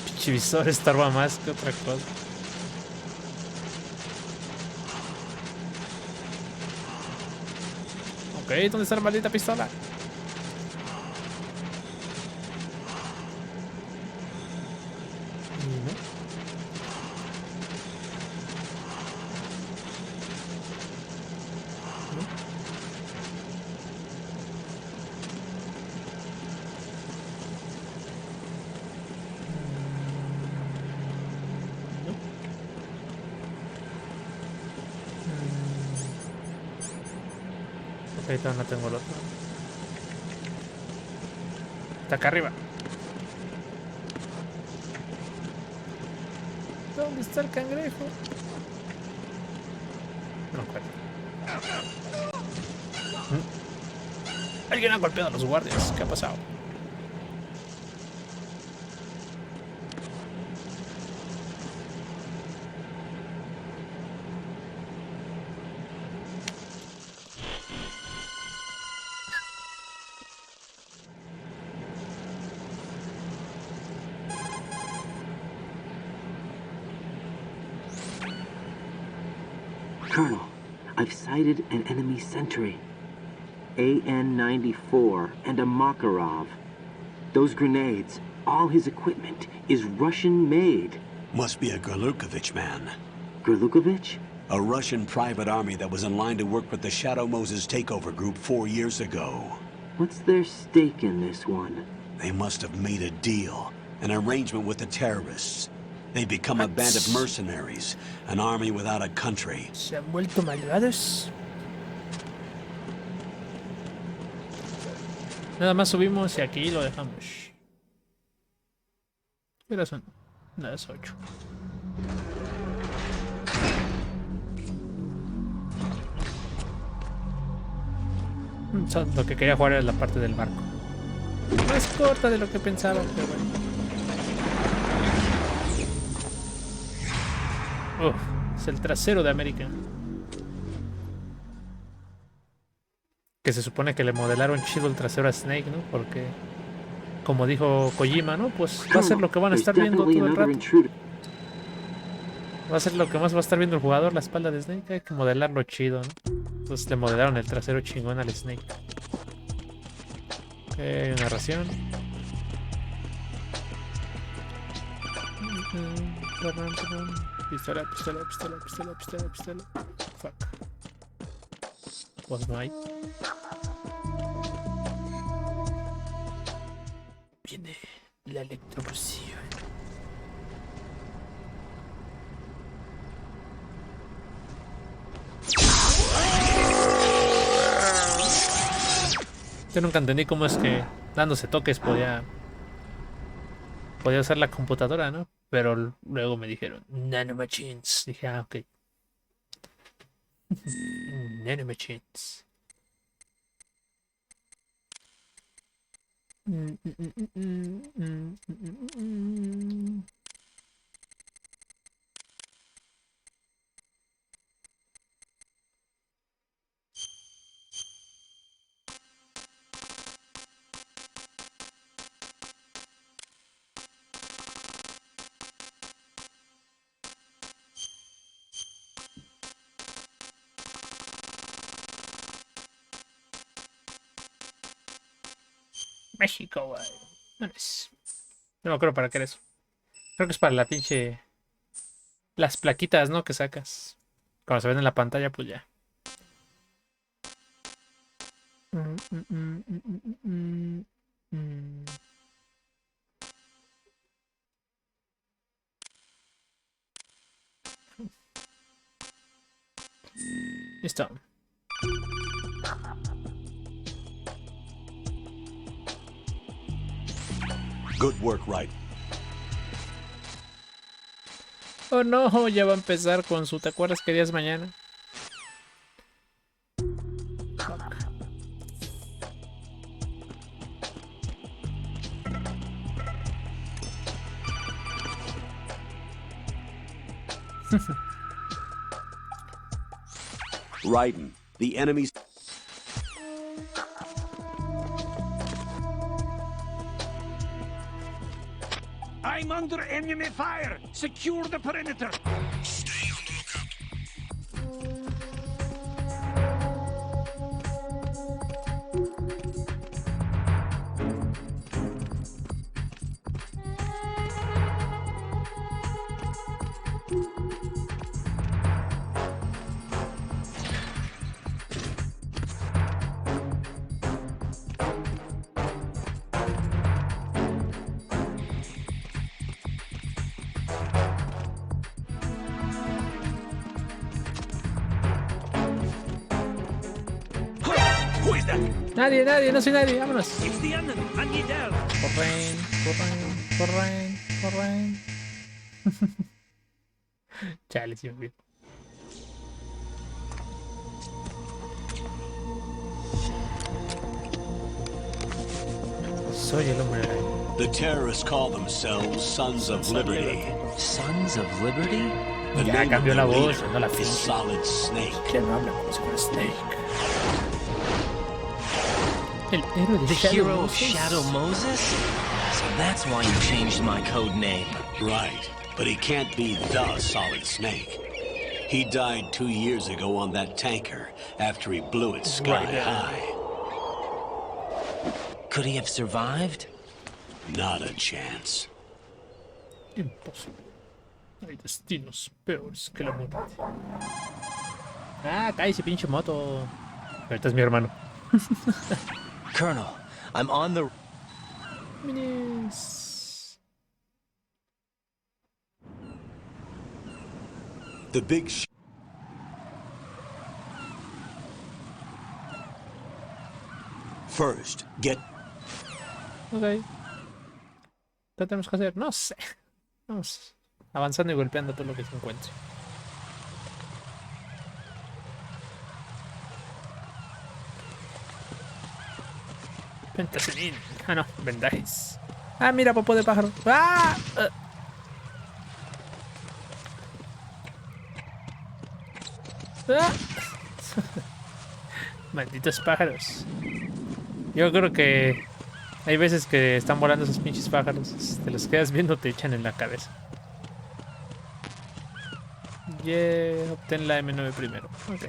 Pinche visor estorba más que otra cosa. Ok, ¿dónde está la maldita pistola? Ahorita no tengo el otro. Está acá arriba. ¿Dónde está el cangrejo? No encuentro. Alguien ha golpeado a los guardias. ¿Qué ha pasado? Colonel, I've sighted an enemy sentry. AN-94 and a Makarov. Those grenades, all his equipment, is Russian-made. Must be a Gerlukovich man. Gerlukovich? A Russian private army that was in line to work with the Shadow Moses takeover group 4 years ago. What's their stake in this one? They must have made a deal, an arrangement with the terrorists. They've become a band of mercenaries, an army without a country. Se han vuelto malvados. Nada más subimos y aquí lo dejamos. ¿Qué hora son? Las 8. Lo que quería jugar era la parte del barco. Más corta de lo que pensaba, pero bueno. Es el trasero de América. Que se supone que le modelaron chido el trasero a Snake, ¿no? Porque, como dijo Kojima, ¿no? Pues va a ser lo que van a estar viendo todo el rato. Va a ser lo que más va a estar viendo el jugador, la espalda de Snake. Hay que modelarlo chido, ¿no? Entonces le modelaron el trasero chingón al Snake. Narración. Pistola, pistola, pistola, pistola, pistola, pistola. Fuck. Pues no hay. Viene la electrocución. Yo nunca entendí cómo es que dándose toques podía usar la computadora, ¿no? Pero luego me dijeron nanomachines. Dije, ah, ok. Nanomachines. México, güey. No me acuerdo para qué era eso. Creo que es para la pinche... Las plaquitas, ¿no? Que sacas. Cuando se ven en la pantalla, pues ya. Listo. Good work, right? Oh no, ya va a empezar con su ¿te acuerdas que día es mañana? Fuck. Raiden, the enemy's... I'm under enemy fire! Secure the perimeter! Stay on the lookout. Nadie, no soy nadie, vámonos. It's the enemy, I need help. Corren. Chale, sí me fui. Soy el hombre araña. The terrorists call themselves Sons of Liberty. Sons of Liberty? Ya cambió la voz, no la is pinche. Solid Snake. Ya no habla como si fuera Snake. El héroe de The Shadow hero of Moses. Shadow Moses? So that's why you changed my code name. Right, but he can't be the Solid Snake. He died 2 years ago on that tanker after he blew it sky high. Could he have survived? Not a chance. Imposible. Hay destinos peores que la muerte. Ah, cállese, pinche moto. Ahorita es mi hermano. Colonel, I'm on the... Minis. The big First, get... Ok. ¿Qué tenemos que hacer? No sé. Vamos avanzando y golpeando todo lo que se encuentre. Pentacilín. Ah, no. Vendajes. Ah, mira, popó de pájaro. ¡Ah! ¡Ah! Malditos pájaros. Yo creo que hay veces que están volando esos pinches pájaros. Te los quedas viendo, te echan en la cabeza. Obtén la M9 primero. Ok.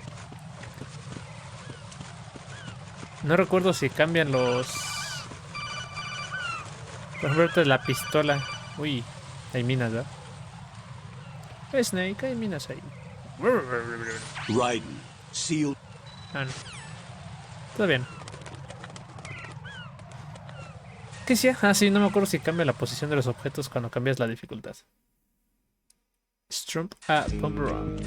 No recuerdo si cambian los... Por ejemplo, la pistola. Uy, hay minas, ¿verdad? Snake, hay minas ahí. Raiden, seal. Ah, no. Todo bien. ¿Qué sea? Ah, sí, no me acuerdo si cambia la posición de los objetos cuando cambias la dificultad. Strump a Boomerang.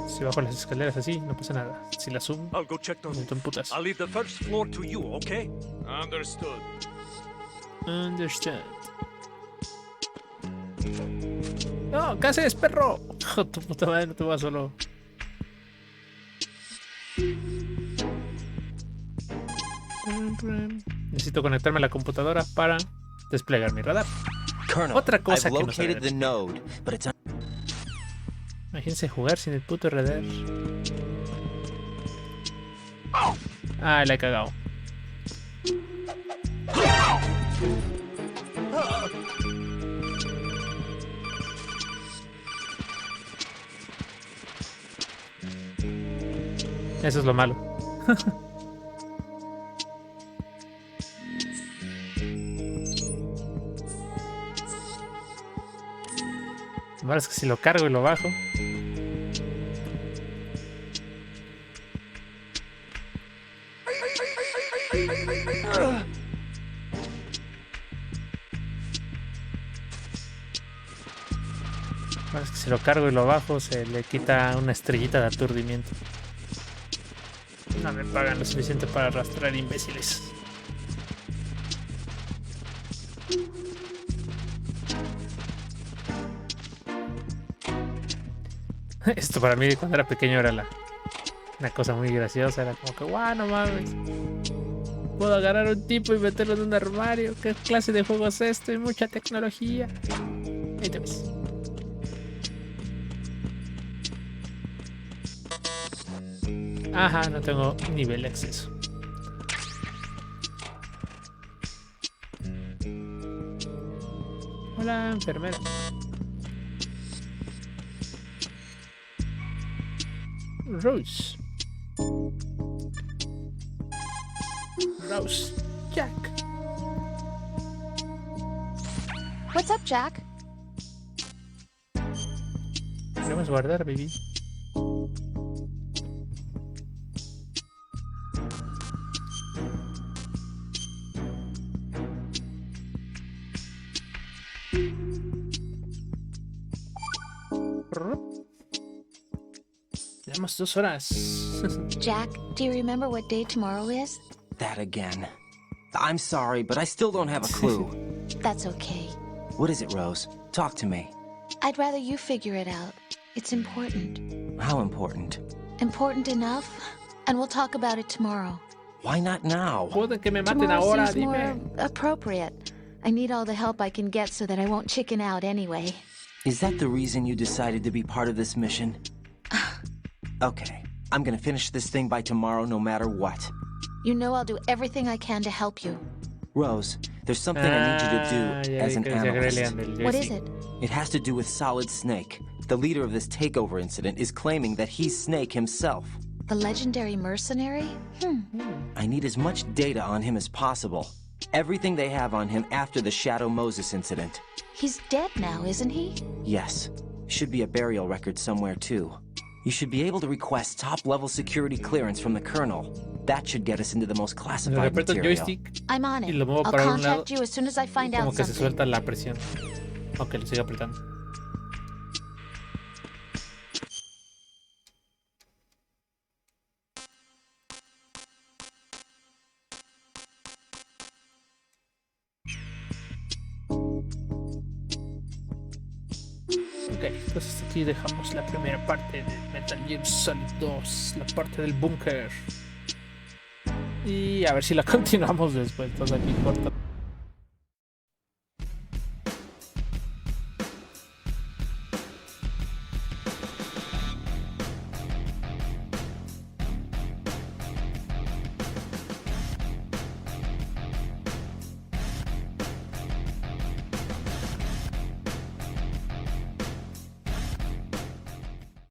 Si bajo las escaleras así, no pasa nada. Si las subo, I'll go check those. me putas. I'll leave the first floor to you, okay? Understood. Understand. No, ¿qué haces, perro? Oh, tu puta madre, no te vas solo. Necesito conectarme a la computadora para desplegar mi radar. Colonel, Otra cosa I've que no sabía. located the node, but it's... Imagínense jugar sin el puto radar. Ah, la he cagado. Eso es lo malo. Lo malo es que si lo cargo y lo bajo. Lo malo es que si lo cargo y lo bajo se le quita una estrellita de aturdimiento. No me pagan lo suficiente para arrastrar imbéciles. Esto para mí cuando era pequeño era una cosa muy graciosa. Era como que, guau, no mames. Puedo agarrar a un tipo y meterlo en un armario. ¿Qué clase de juego es esto? Hay mucha tecnología. Ahí te ves. Ajá, no tengo nivel de acceso. Hola, enfermera. Rose. Rose. Jack. What's up, Jack? Podemos guardar, baby. Llevamos 2 horas. Jack, do you remember what day tomorrow is? That again. I'm sorry, but I still don't have a clue. That's okay. What is it, Rose? Talk to me. I'd rather you figure it out. It's important. How important? Important enough, and we'll talk about it tomorrow. Why not now? Pueden que me maten Tomorrow ahora, seems more dime. appropriate. I need all the help I can get so that I won't chicken out anyway. Is that the reason you decided to be part of this mission? Okay, I'm gonna finish this thing by tomorrow no matter what. You know I'll do everything I can to help you. Rose, there's something I need you to do as an analyst. What is it? It has to do with Solid Snake. The leader of this takeover incident is claiming that he's Snake himself. The legendary mercenary? I need as much data on him as possible. Everything they have on him after the Shadow Moses incident. He's dead now, isn't he? Yes. Should be a burial record somewhere, too. You should be able to request top-level security clearance from the Colonel. That should get us into the most classified material. I'm on Y it. lo muevo I'll para un lado. contact you as soon as I find Como out que se something. suelta la presión. Ok, lo sigue apretando. Ok, entonces aquí dejamos la primera parte de Metal Gear Solid 2, la parte del búnker. Y a ver si la continuamos después. Entonces aquí corta.